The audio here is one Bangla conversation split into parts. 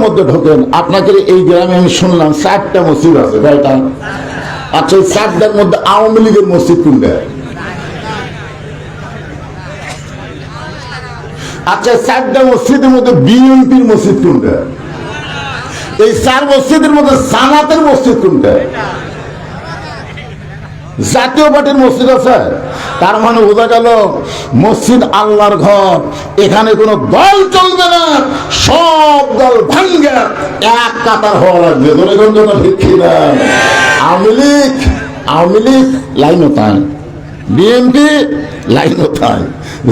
মধ্যে ঢোকেন, আপনাকে এই গ্রামে আমি শুনলাম 4টা মসজিদ আছে, কয়টা? আচ্ছা, এই 4টার মধ্যে আওয়ামী লীগের মসজিদ কোনটা? আচ্ছা, 4টা মসজিদের মধ্যে বিএনপির মসজিদ কোনটা? এই 4 মসজিদের মধ্যে জামাতের মসজিদ কোনটা? জাতীয় পার্টির মসজিদ আছে। তার মানে বোঝা গেল মসজিদ আল্লাহর ঘর, এখানে কোনো দল চলবে না, সব দল ভাঙ্গা এক কাতার হওয়া লাগবে। আওয়ামী লীগ লাইনও তাই, বিএনপি লাইনও তাই,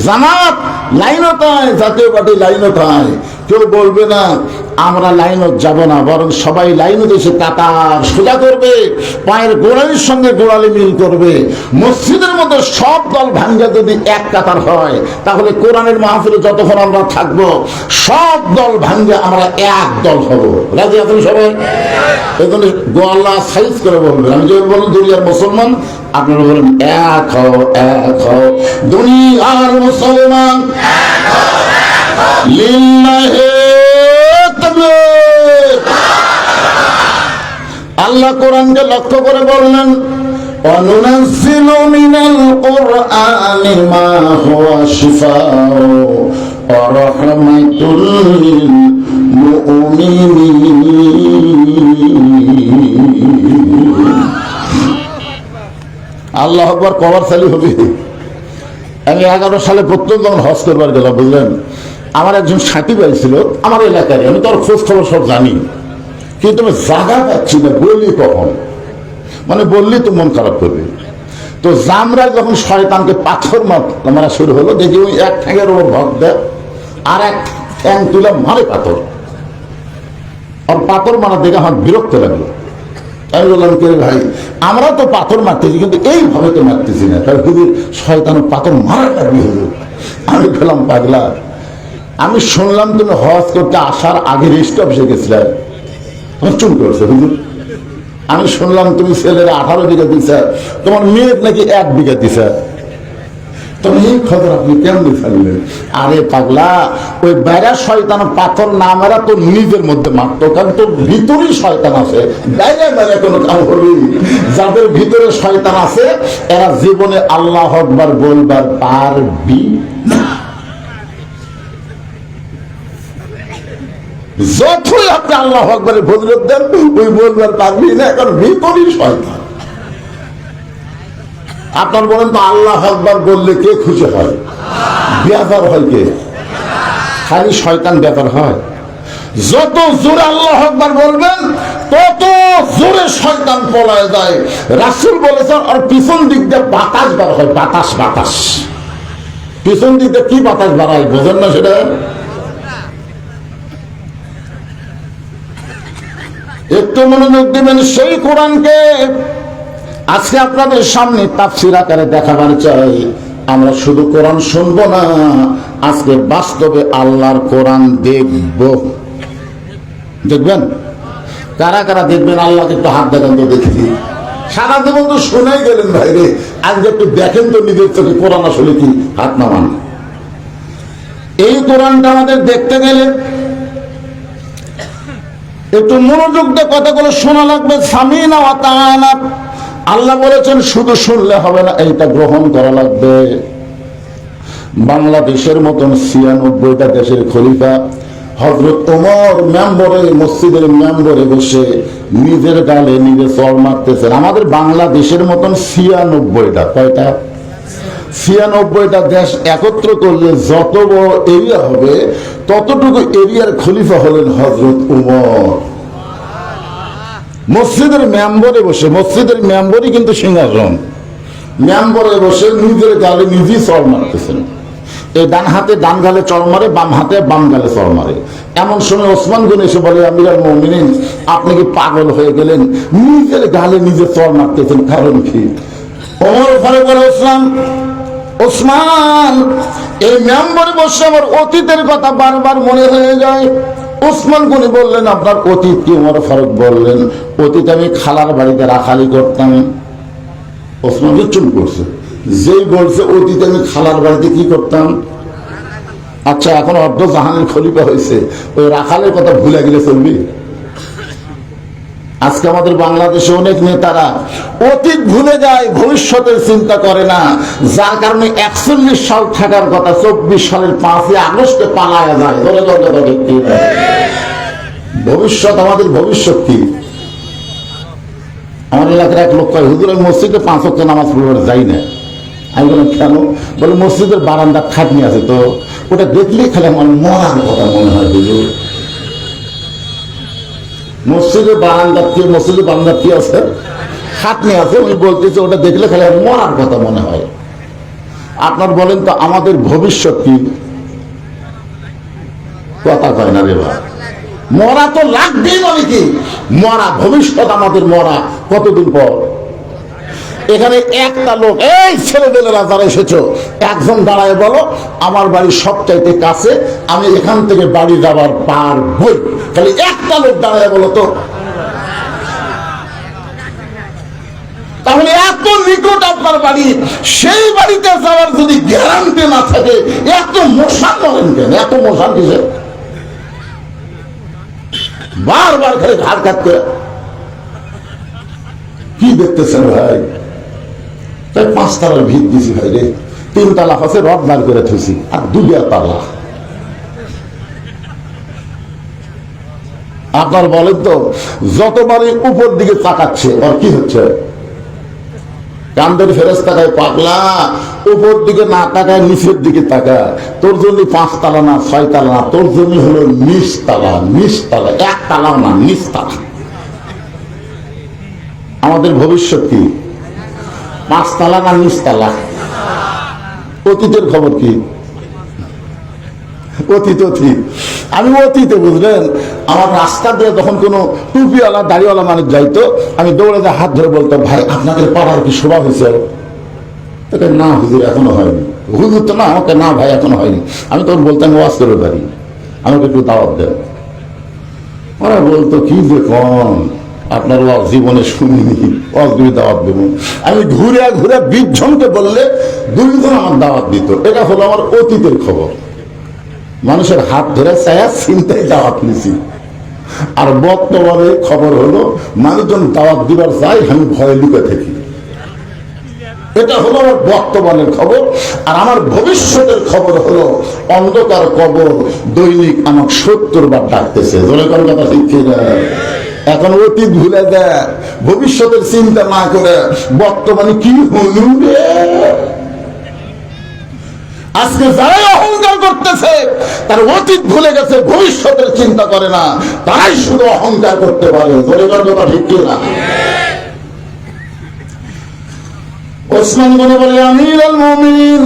জামাত লাইনও তাই, জাতীয় পার্টি লাইনও তাই। কেউ বলবে না আমরা লাইনত যাব না, বরং সবাই লাইনত এসে কাতার সোজা করবে, পায়ের গোড়ালির সঙ্গে গোড়ালি মিল করবে। মসজিদের মধ্যে সব দল ভাঙ্গা যদি এক কাতার হয়, তাহলে কোরআনের মাহফিলে যতক্ষণ আমরা থাকবো সব দল ভাঙ্গা আমরা এক দল হব। রাজি আছেন সবাই? এজন্য গোয়াল্লা সাইজ করে বলবেন। আমি যদি বলুন দুনিয়ার মুসলমান, আপনারা বলেন এক হও, এক হও, দুনিয়ার মুসলমান লিল্লাহি তাকবীর। আল্লাহ কোরআনকে লক্ষ্য করে বললেন, অনুনাজ্জিলু মিনাল কুরআনি মা হুয়া শিফাউ ওয়া রাহমাতুল লিল মুমিনিন। আল্লাহু আকবার কবার চালু হবে। আমি 11 সালে প্রথম যখন হজ করবার গেলাম, বুঝলেন, আমার একজন সাথী ভাই ছিল আমার এলাকায়, আমি তো আর খোঁজ খবর সব জানি, কিন্তু আমি জায়গা পাচ্ছি না, বললি কখন, মানে বললি তো মন খারাপ করবে। তো জামরা যখন শয়তানকে পাথর মারা শুরু হলো, দেখি ওই এক ঠ্যাঙের ওপর ভর দেয়, আর এক ঠ্যাং তুলে মারে পাথর। আর পাথর মারা দেখে আমার বিরক্ত লাগলো। আমি বললাম, কে ভাই, আমরা তো পাথর মারতেছি, কিন্তু এইভাবে তো মারতেছি না। তার হুজুর শয়তান পাথর মারা লাগবে হুজুর। আমি বললাম, পাগলা, আমি শুনলাম তুমি হজ করতে আসার আগে রেস্ট অফিসে গেছিলে। চুপ করছে হুজুর। আমি শুনলাম তুমি ছেলেরা 18 বিঘা দিছে, তোমার মেয়ের নাকি 1 বিঘা দিছে। তবে এই খবর আপনি কেমন ফেললেন? আরে পাগলা, ওই বাইরা শয়তান পাথর না মারা তো নিজের মধ্যে মারত, কারণ তোর ভিতরেই শয়তান আছে। বাইরে বাইরে কোনো কাম করবি? যাদের ভিতরে শয়তান আছে এরা জীবনে আল্লাহু আকবার বলবার পারবি না। যতই আপনি আল্লাহু আকবারের ফজিলত দেন, ওই বলবার পারবি না, কারণ ভিতরেই শয়তান। আপনার বলেন তো, আল্লাহু আকবার বললে কে খুশি হয়? বেজার হয় কে? খালি শয়তান বেজার হয়। যত জোরে আল্লাহু আকবার বলবেন তত জোরে শয়তান পলায় যায়। রাসূল বলেছেন, আর পিছন দিক দিয়ে বাতাস বার হয়, বাতাস বাতাস। পিছন দিক দিয়ে কি বাতাস বাড়ায় বোঝেন না সেটা? একটু মনোযোগ দিবেন। সেই কোরআনকে আজকে আপনাদের সামনে তাফসীর আকারে দেখাবার চাই। আমরা শুধু কোরআন শুনবো না, আজকে বাস্তবে আল্লাহর কোরআন দেখব। দেখবেন? কারা কারা দেখবেন? আল্লাহকে একটু হাত দেখান তো দেখি। সারা জীবন তো শোনাই গেলেন ভাইরে, আজকে একটু দেখেন তো নিজের চোখে কোরআন আসলে কি। হাত নামান। এই কোরআনটা আমাদের দেখতে গেলে একটু মনোযোগ দিয়ে কথাগুলো শোনা লাগবে। সামিনা ওয়া তাআনা। আল্লাহ বলেছেন শুধু শুনলে হবে না, এইটা গ্রহণ করা লাগবে। বাংলাদেশের মতন 96টা দেশের খলিফা হযরত ওমর মেম্বরে, মসজিদের মেম্বরে বসে নিজের গালে নিজে চড় মারতেছেন। আমাদের বাংলাদেশের মতন 96টা, কয়টা? 96টা দেশ একত্র করলে যত বড় এরিয়া হবে, ততটুকু এরিয়ার খলিফা হলেন হযরত ওমর। মসজিদের মেম্বরে বসে, মসজিদের মেম্বরই কিন্তু সিংহাসন, মেম্বরে বসে নিজের গালে নিজেই চড় মারতেছেন। এই ডান হাতে ডান গালে চড় মারে, বাম হাতে বাম গালে চড় মারে। এমন সময় ওসমান গনি এসে বলে, আমিরুল মুমিনিন, আপনি কি পাগল হয়ে গেলেন? নিজের গালে নিজে চড় মারতেছেন, কারণ কি? ওমর ফারুক বলে, ওসমান, এই মেম্বরে বসে আমার অতীতের কথা বারবার মনে হয়ে যায়। ওসমান গনি বললেন, আপনার অতীত কি? ওমর ফারুক বললেন, অতীত আমি খালার বাড়িতে রাখালি করতাম। ওসমান চুপ করছে। যেই বলছে অতীত আমি খালার বাড়িতে কি করতাম, আচ্ছা, এখন অর্ধ জাহানের খলিফা হয়েছে, ওই রাখালের কথা ভুলে গেলে চলবি? আজকে আমাদের বাংলাদেশে অনেক নেতারা অতীত ভুলে যায়, ভবিষ্যতের চিন্তা করে না, যার কারণে 41 সাল থাকার কথা 24 সালের 5ই আগস্টে পালায়া যায়। ভবিষ্যৎ, আমাদের ভবিষ্যৎ কি? আমার এলাকার এক লোক কয়, হুজুর আমি মসজিদে 5 ওয়াক্ত নামাজ পড়তে যাই না। আমি বললাম কেন? বলে মসজিদের বারান্দা খাটনি আছে, তো ওটা দেখলেই খালি আমার মরার কথা মনে হয়। হুজুর মসজিদের বারান্দা কি আছে? খাটনি আছে। উনি বলতেছে ওটা দেখলে খালি মরার কথা মনে হয়। আপনার বলেন তো আমাদের ভবিষ্যৎ কি? কথা কয় না রে ভাই। মরা তো লাগবেই, মানে কি মরা, ভবিষ্যৎ আমাদের মরা। কতদিন পর এখানে একটা লোক, এই ছেলেবেলেরা যারা এসেছো, একজন দাঁড়ায় বলো আমার বাড়ি সবচাইতে কাছে, আমি এখান থেকে বাড়ি যাবার পারবই। খালি একটা লোক দাঁড়ায় বলো তো। তাহলে এত নিকট আপনার বাড়ি, সেই বাড়িতে যাওয়ার যদি গ্যারান্টি না থাকে, এত মশান বলেন কেন? এত মশান কিসে? বারবার খালি ঘাট কাট করে কি দেখতেছেন ভাই? তাই 5 তালার ভিত দিছি ভাই রে, 3 তালা আছে রড বার করে থুইছি, আর 2 তালা। আপনার বলেন তো যতবারই উপর দিকে তাকাচ্ছে আর কি হচ্ছে? কান্দের ফেরেশতায় পাগলা, উপর দিকে না তাকায় নিচের দিকে তাকায়। তোর জন্য 5 তালা না 6 তালা না, তোর জন্য হলো 20 তালা। 20 তালা, 1 তালাও না, 20 তালা। আমাদের ভবিষ্যৎ কি? 5 তালা না 20 তালা? অতীতের খবর কি? অতীত আমি অতীতে, বুঝলেন, আমার রাস্তা দিয়ে যখন কোনো টুপিওয়ালা দাড়িওয়ালা মানুষ যাইতো, আমি দৌড়ে যা হাত ধরে বলতাম, ভাই আপনাদের পাড়ার কি শোভা হয়েছে? না হুজুর এখনো হয়নি। হুজুর তো না, আমাকে না ভাই এখনো হয়নি। আমি তখন বলতাম ওয়াজ করে পারি, আমাকে একটু দাওয়াত দেন। ওরা বলতো কি যে কম, আপনার ওয়াজ জীবনে শুনিনি, ওয়াজ তুমি দাওয়াত দেবো। আমি ঘুরে ঘুরে 20 জনকে বললে 2 জন আমার দাওয়াত দিত। এটা হলো আমার অতীতের খবর। মানুষের হাত ধরে ছায়া চিন্তায় দাওয়াত নিছি। আর বর্তমানে খবর হলো মানুষজন দাওয়াত দিবার চাই, আমি ভয়ে লুকে থাকি। এটা হলো আমার বর্তমানের খবর। আর আমার ভবিষ্যতের খবর হলো অন্ধকার কবর দৈনিক আমাকে 70 বার ডাকতেছে। জোরে কোন কথা শিখছে না? এখন অতীত ভুলে দেয়, ভবিষ্যতের চিন্তা না করে বর্তমানে কি হলো রে। আজকে যারাই অহংকার করতেছে, তার অতীত ভুলে গেছে, ভবিষ্যতের চিন্তা করে না, তারাই শুধু অহংকার করতে পারে। ঠিক না? ওসমান গনি বলে, আমিরুল মুমিনিন,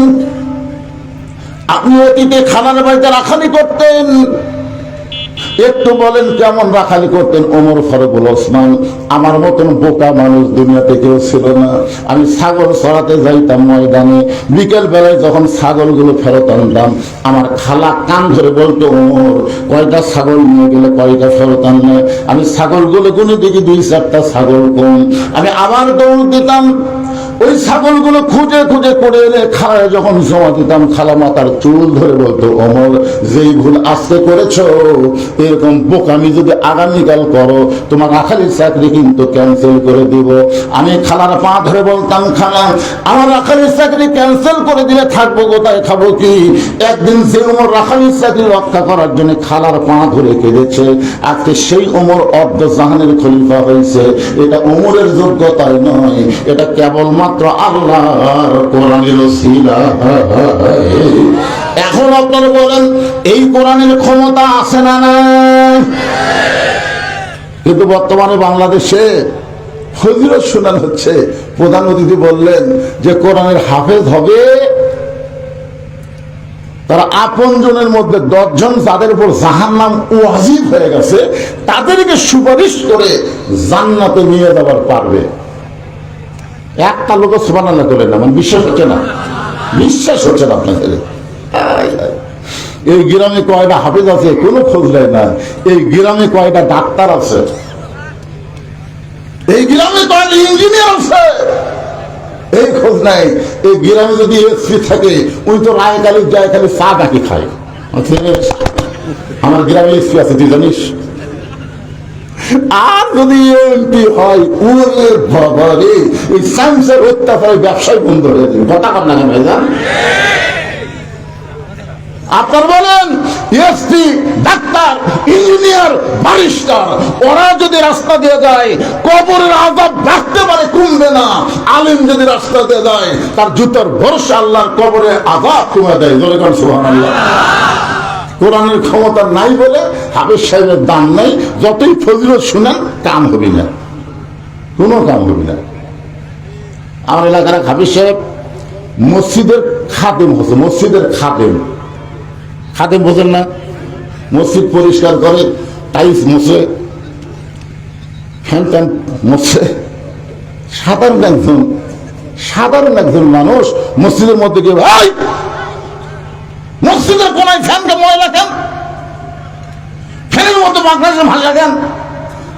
আপনি অতীতে খানার বাড়িতে রাখালি করতেন, একটু বলেন কেমন রাখালি করতেন? ওমর ফারুক বলে, ওসমান আমার মতন বোকা মানুষ দুনিয়াতে কেউ ছিল না। আমি ছাগল চড়াতে যাইতাম ময়দানে, বিকেল বেলায় যখন ছাগলগুলো ফেরত আনতাম, আমার খালা কান ধরে বলতো, ওমর কয়টা ছাগল নিয়ে গেলে, কয়টা ফেরত আনলে? আমি ছাগলগুলো গুনে দেখি 2-4টা ছাগল কম। আমি আবার দৌড় দিতাম, ওই ছাগলগুলো খুঁজে খুঁজে করে এনে খালায় যখন জমা দিতাম, খালা মাথার চুল ধরে বলতো, ওমর যেই ভুল আজকে করেছো, এরকম বোকামি যদি আগামীকাল করো, তোমার রাখালির চাকরি কিন্তু ক্যান্সেল করে দিব। আমি খালার পা ধরে বলতাম, খালা আমার রাখালির চাকরি ক্যান্সেল করে দিলে থাকবো কোথায়, খাবো কি? একদিন যে ওমর রাখালির চাকরি রক্ষা করার জন্য খালার পা ধরে কেঁদেছে, আজকে সেই ওমর অর্ধ জাহানের খলিফা হয়েছে। এটা ওমরের যোগ্যতায় নয়, এটা কেবলমাত্র আল্লাহর কোরআনের ওসিলা। এখন আপনারা বলেন এই কোরআনের ক্ষমতা আছে না নাই? কিন্তু বর্তমানে বাংলাদেশে ফজিলত শোনানো হচ্ছে। প্রধান অতিথি বললেন যে কোরআনের হাফেজ হবে তারা আপনজনের মধ্যে 10 জন যাদের উপর জাহান্নাম ওয়াজিব হয়ে গেছে, তাদেরকে সুপারিশ করে জান্নাতে নিয়ে যাবার পারবে। একটা লোক সুবহানাল্লাহ করে না, মানে বিশ্বাস হচ্ছে না, বিশ্বাস হচ্ছে না আপনাদের। এই গ্রামে কয়টা হাফেজ আছে কোনো খোঁজ নেয় না। এই গ্রামে কয়টা ডাক্তার আছে, এই গ্রামে কয়টা ইঞ্জিনিয়ার আছে, এই খোঁজ নাই। এই গ্রামে যদি এসপি থাকে, উনি তো রায় কালি যায়, খালি চা ডাকি খায়। আমার গ্রামে এসপি আছে, তুই জানিস? আর যদি এমপি হয়, ওরে বাবা রে, এই সায়েন্সের অত্যাচারে ব্যবসায় বন্ধ হয়ে যাবে। কথা কর না কেন ভাইজান? আপনার বলেন এসপি, ডাক্তার, ইঞ্জিনিয়ার, ব্যারিস্টার, ওরা যদি রাস্তা দিয়ে যায় কবরের আযাব বাড়তে পারে, কমবে না। আলেম যদি রাস্তা দিয়ে যায় তার জুতার ভরসা আল্লাহর কবরে আযাব কমে দেয়। জোরে বলেন সুবহানাল্লাহ। কোরআনের ক্ষমতা নাই বলে হাফেজ সাহেবের দাম নাই, যতই ফজিলত শুনেন কাম হবে না, কোনো কাম হবে না। আমার এলাকার হাফেজ সাহেব মসজিদের খাদেম হচ্ছে, মসজিদের খাদেম। খাদেম বোঝেন না? মসজিদ পরিষ্কার করে, টাইলস মোছে, ফ্যান ট্যান মোছে। সাধারণ একজন মানুষ মসজিদের মধ্যে গিয়ে, ভাই মসজিদের কোনায় ফ্যানকে ময়লা কেন, ফ্যানের মধ্যে বাংলাদেশে ভালো কেন?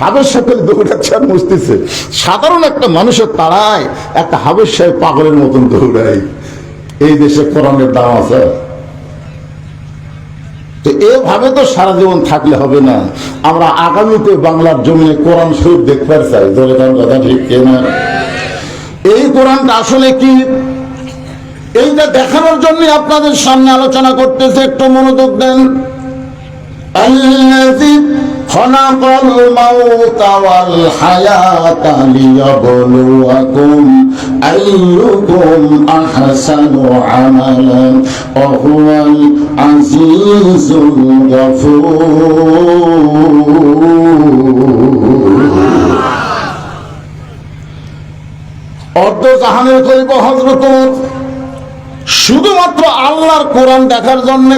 হাফেজ সাহেব দৌড়াচ্ছে আর মুছতেছে। সাধারণ একটা মানুষের তাড়ায় একটা হাফেজ সাহেব পাগলের মতন দৌড়ায়। এই দেশে কোরআনের দাম আছে? তো এভাবে তো সারা জীবন থাকলে হবে না। আমরা আগামীতে বাংলার জমিনে কোরআন শরীফ দেখতে চাই। ধরে কারণ কথা ঠিক কিনা? এই কোরআনটা আসলে কি, এইটা দেখানোর জন্য আপনাদের সামনে আলোচনা করতেছে, একটু মনোযোগ দেন। আল্লাযী খালাকাল মাউতা ওয়াল হায়াতা লিয়াবলুয়াকুম আইয়ুকুম আহসানু আমালান ওয়া হুয়াল আজিজুল গফুর। অর্ধ জাহানের খলিফা হযরত শুধুমাত্র আল্লাহর কোরআন দেখার জন্য,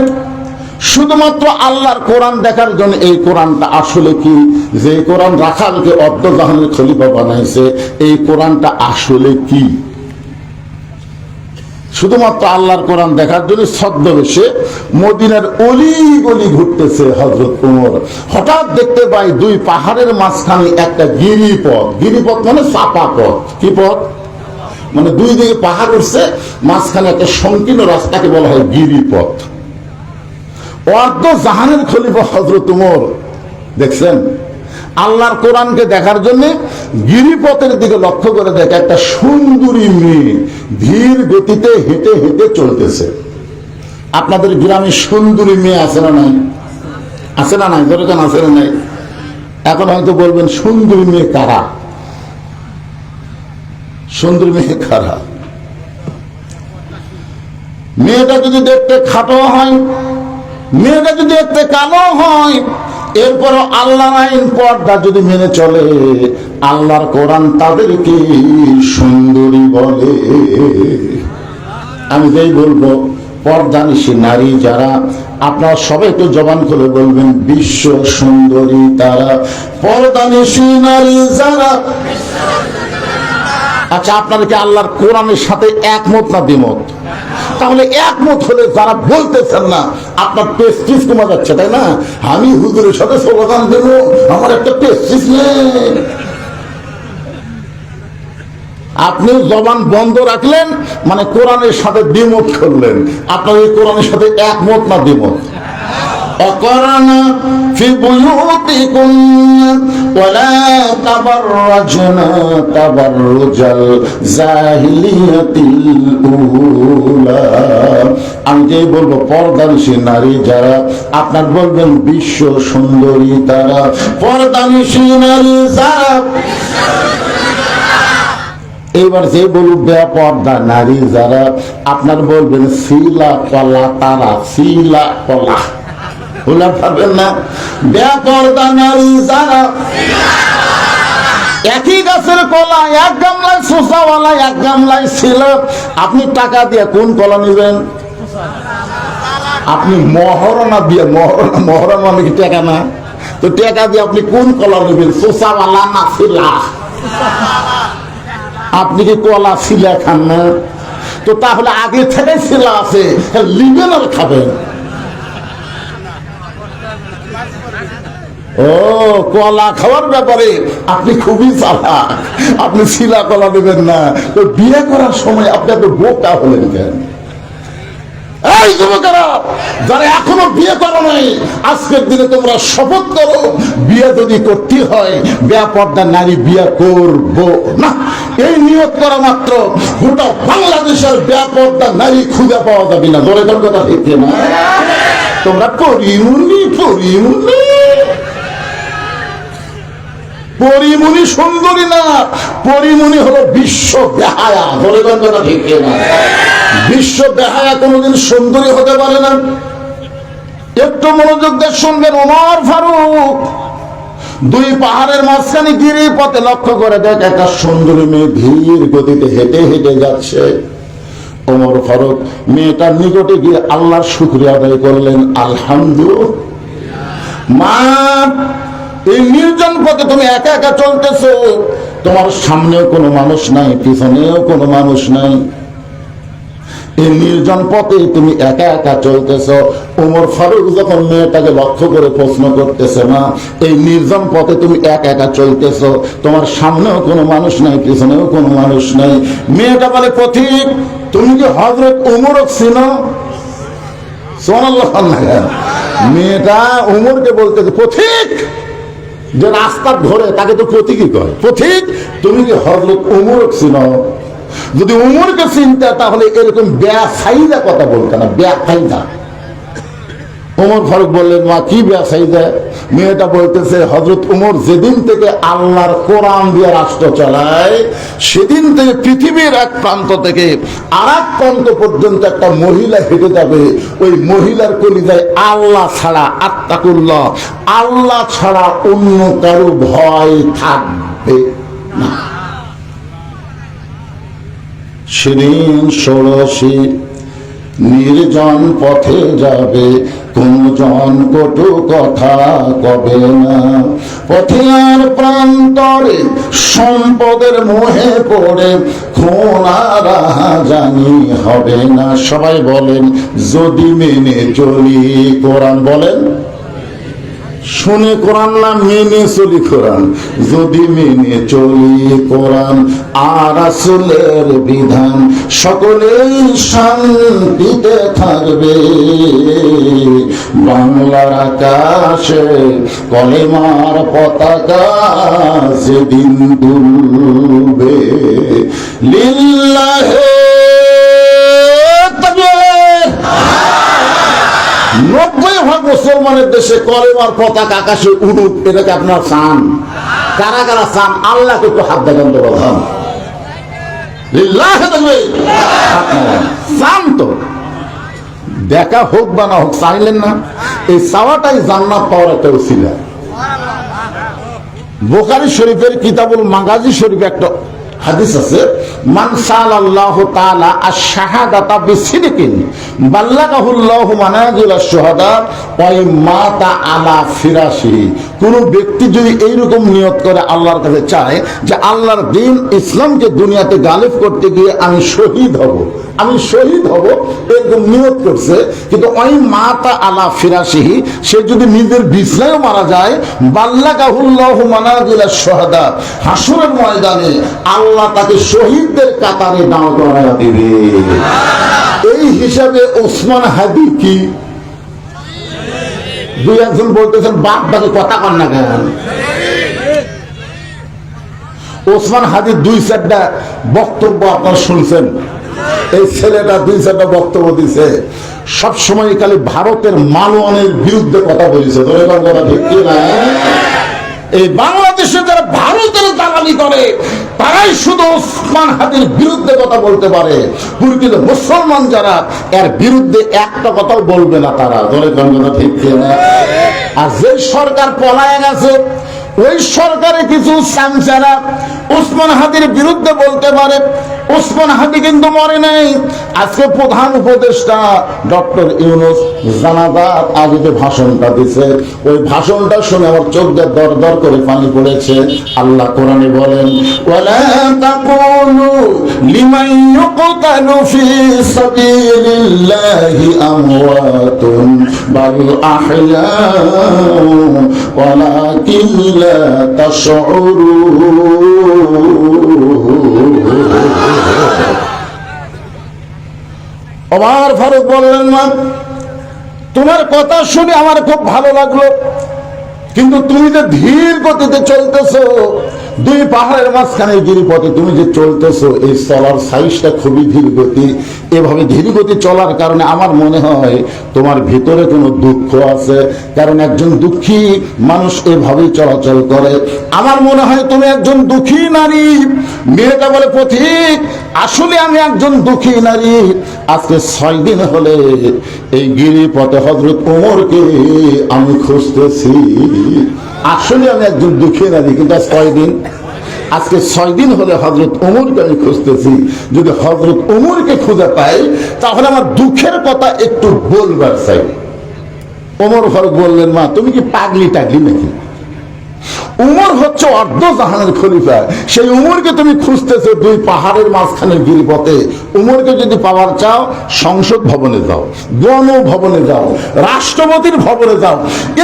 শুধুমাত্র আল্লাহর কোরআন দেখার জন্য এই কোরআনটা আসলে কি, যে কোরআন রাখালকে অর্ধ জাহানের খলিফা বানাইছে, এই কোরআনটা আসলে কি, শুধুমাত্র আল্লাহর কোরআন দেখার জন্য ছদ্মবেশে মদিনার অলি গলি ঘুরতেছে হযরত ওমর। হঠাৎ দেখতে পাই দুই পাহাড়ের মাঝখানে একটা গিরিপথ। গিরিপথ মানে চাপা পথ। কি পথ? মানে দুই দিকে পাহাড় উঠছে, মাঝখানে একটা সংকীর্ণ রাস্তাকে বলা হয় গিরিপথ। অর্ধ জাহানের খলিফা হযরত ওমর দেখছেন আল্লাহর কোরআনকে দেখার জন্য গিরিপথের দিকে লক্ষ্য করে দেখে একটা সুন্দরী মেয়ে ধীর গতিতে হেঁটে হেঁটে চলতেছে। আপনাদের গ্রামে সুন্দরী মেয়ে আছে না নাই? আছে না নাই? ধরে আছে না নাই? এখন হয়তো বলবেন সুন্দরী মেয়ে কারা? সুন্দরী মেয়ে কারা? মেয়েটা যদি দেখতে খাটো হয়, মেয়েটা যদি দেখতে কালো হয়, এরপরও আল্লাহর আইন পর্দা যদি মেনে চলে, আল্লাহর কোরআন তাদেরকে সুন্দরী বলে। আমি যেই বলবো পর্দানিশী নারী যারা, আপনারা সবাই একটু জবান করে বলবেন বিশ্ব সুন্দরী তারা, পর্দানিশী নারী যারা। আচ্ছা, আপনারা কি আল্লাহর কোরআনের সাথে একমত না দ্বিমত? তাহলে একমত হলে যারা বলতেছেন না, আপনার প্রেস্টিজ কমে যাচ্ছে, তাই না? আমি হুজুরের সাথে স্লোগান দেব, আমার একটা প্রেস্টিজ নেই। আপনি জবান বন্ধ রাখলেন মানে কোরআনের সাথে দ্বিমত করলেন। আপনার এই কোরআনের সাথে একমত না দ্বিমত? وقرنا في بيوتكن ولا تبرجنا تبرج الجاهلية الأولى। আমি যে বলবো পর্দানিশী নারী যারা, আপনার বলবেন বিশ্ব সুন্দরী তারা, পর্দানিশী নারী যারা। এবার যে বলুন বেপর্দা নারী যারা, আপনার বলবেন শিলা কলা তারা, শিলা কলা। বলে পারবেন না? বেপর্দা নারী যারা। একই গাছের কলা, এক গামলায় শোষাওয়ালা, এক গামলায় ছিল। আপনি টাকা দিয়ে কোন কলা নেবেন? আপনি মহারণা দিয়ে, মহারণা মানে কি টাকা না? তো টাকা দিয়ে আপনি কোন কলা নেবেন? শোষাওয়ালা না শিলা? আপনি কি কলা শিলা খান না? তো তাহলে আগে থেকে শিলা আছে, লিবেন আর খাবেন। ও কলা খাওয়ার ব্যাপারে আপনি খুবই চালাক, আপনি শিলা কলা দেবেন না। তো বিয়ে করার সময় আপনি এত বোকা হলেন কেন? এই যুবকেরা যারা এখনো বিয়ে করো নাই, আজকের দিনে তোমরা শপথ করো, বিয়ে যদি করতে হয় বেপর্দা নারী বিয়ে করব না। এই নিয়ত করা মাত্র গোটা বাংলাদেশের বেপর্দা নারী খুঁজে পাওয়া যাবে না। ধরে তোর কথা ঠিক না? তোমরা পরিমুনি সুন্দরী না, পরিমুনি হলো বিশ্ব বেহায়া। ধরে তোর কথা ঠিক না? বিশ্ব বেহায়া কোনোদিন সুন্দরী হতে পারে না। একটু মনোযোগ দিয়ে শুনবেন। ওমর ফারুক দুই পাহাড়ের মাঝখানে গিরি পথে লক্ষ্য করে দেখ একটা সুন্দরী মেয়ে ধীর গতিতে হেঁটে হেঁটে যাচ্ছে। ওমর ফারুক মেয়েটার নিকটে গিয়ে আল্লাহর শুকরিয়া আদায় করলেন, আলহামদুলিল্লাহ। মা, এই নির্জন পথে তুমি একা একা চলতেছো, তোমার সামনেও কোনো মানুষ নাই, পিছনেও কোনো মানুষ নাই, এই নির্জন পথে তুমি একা একা চলতেছ। ওমর ফারুক যখন মেয়েটাকে লক্ষ্য করে প্রশ্ন করতেছে, মা এই নির্জন পথে তুমি একা একা চলতেছ, তোমার সামনেও কোনো মানুষ নাই, পিছনেও কোনো মানুষ নাই। মেয়েটা বলে, পথিক তুমি কি হযরত ওমরকে চিনো? সুবহানাল্লাহ। মেয়েটা ওমরকে বলতেছে, পথিক যে রাস্তা ধরে তাকে তো পথিকই কয়। পথিক তুমি কি হযরত ওমরকে চিনো? যদি উমরকে চিন্তা তাহলে এরকম বেফাইদা কথা বলতে না, বেফাইদা। ওমর ফারুক বললেন, মা কি বেফাইদা? মেয়েটা বলতেছে, হযরত উমর যেদিন থেকে আল্লাহর কোরআন দিয়ে রাষ্ট্র চালায়, সেদিন থেকে পৃথিবীর এক প্রান্ত থেকে আর এক প্রান্ত পর্যন্ত একটা মহিলা হেঁটে যাবে, ওই মহিলার কলিজায় আল্লাহ ছাড়া, আত্তাকুল্লাহ, আল্লাহ ছাড়া অন্য কারো ভয় থাকবে না। সেদিন ষোড়শী নির্জন পথে যাবে, কোন জন কটু কথা কবে না। পথে আর প্রান্তরে সম্পদের মোহে পড়ে খুন আর জানি হবে না। সবাই বলেন, যদি মেনে চলি কোরআন। বলেন, শুনে কোরআন না মেনে চলি কোরআন। যদি মেনে চলি কোরআন আর রাসূলের বিধান, সকলেই শান্তিতে থাকবে। বাংলার আকাশে কলেমার পতাকা যেদিন দুলবে, লিল্লাহে তাকবীর। 90% মুসলমানের দেশে কলেমার পতাকা আকাশে উড়ুক, এটাকে আপনার চান? কারা কারা চান? আল্লাহকে একটু হাত দেখান তো, বলতাম চান তো, দেখা হোক বা না হোক, চাইলেন না? এই চাওয়াটাই জান্নাত পাওয়ার একটা উসিলা। বুখারী শরীফের কিতাবুল মাগাজি শরীফে একটা হাদিস আছে, মান সাল্লাল্লাহু তাআলা আশ-শাহাদাতা বিসিদকিন বাল্লাগাহুল্লাহু মানাজিলাশ শুহাদা ওয়া মাতা আলা ফিরাশি। কোন ব্যক্তি যদি এইরকম নিয়ত করে আল্লাহর কাছে চায় যে আল্লাহর দ্বীন ইসলামকে দুনিয়াতে গালিব করতে গিয়ে আমি শহীদ হব, আমি শহীদ হব, এরকম নিয়ত করছে, কিন্তু ওই মাতা আলা ফিরাশিহি, সে যদি নিজের বিছানায় মারা যায়, বাল্লাগাহুল্লাহু মানাজিলাশ শুহাদা, হাসরের ময়দানে আল্লাহ তাকে শহীদদের কাতারে দাঁড় করায়া দিবে। এই হিসাবে ওসমান হাদি কি? দুই একজন বলতেছেন বাপ বাকি কথা কন না কেন? ওসমান হাদির 2-4টা বক্তব্য আপনারা শুনছেন। এই ছেলেটা 2-4টা বক্তব্য দিছে, সবসময় খালি ভারতের মালওয়ানের বিরুদ্ধে কথা বলেছে। কথা ঠিক কি না? এই বাংলাদেশে যারা ভারতের দালালি করে তারাই শুধু ওসমান হাদির বিরুদ্ধে কথা বলতে পারে। কিন্তু মুসলমান যারা এর বিরুদ্ধে একটা কথাও বলবে না তারা। ধরে কথা ঠিক না? আর যে সরকার পলায় গেছে, ওই সরকারে কিছু চামচারা ওসমান হাদির বিরুদ্ধে বলতে পারে। ওসমান হাদি কিন্তু মরে নাই। আজকে প্রধান উপদেষ্টা ডক্টর ইউনূস জানাজার আগে যে ভাষণটা দিছে, ওই ভাষণটা শুনে আমার চোখ দিয়ে দর দর করে পানি পড়েছে। আল্লাহ কোরআনে বলেন, ওয়ালা তাকুলু লিমান ইউকতালু ফি সাবিলিল্লাহি আমওয়াতুন বাল আহইয়াউ ওয়ালাকিন লা তাশউরুন। ওমর ফারুক বললেন, মা তোমার কথা শুনে আমার খুব ভালো লাগলো, কিন্তু তুমি যে ধীর গতিতে চলতেছো, দুই পাহাড়ের মাঝখানে গিরিপথে তুমি যে চলতেছো, এই চলার সাইজটা খুবই ধীর গতি। এভাবে ধীর গতি চলার কারণে আমার মনে হয় তোমার ভিতরে কোনো দুঃখ আছে, কারণ একজন দুঃখী মানুষ এভাবেই চলাচল করে। আমার মনে হয় তুমি একজন দুঃখী নারী। মেয়েটা বলে, পথিক আসলে আমি একজন দুঃখী নারী। আজকে 6 দিন হলে এই গিরিপথে হযরত ওমরকে আমি খুঁজতেছি। আসলে আমি একজন দুঃখী নারী, কিন্তু 6 দিন, আজকে 6 দিন হলে হযরত ওমরকে আমি খুঁজতেছি। যদি হযরত ওমরকে খুঁজে পাই তাহলে আমার দুঃখের কথা একটু বলবার চাই। ওমর ফারুক বললেন, মা তুমি কি পাগলি টাগলি নাকি? উমর হচ্ছে অর্ধ জাহানের খলিফা, সেই উমরকে তুমি খুঁজতেছো দুই পাহাড়ের মাঝখানে গিরিপথে। উমরকে যদি পাওয়ার চাও, সংসদ ভবনে যাও, গণভবনে যাও, রাষ্ট্রপতির ভবনে যাও।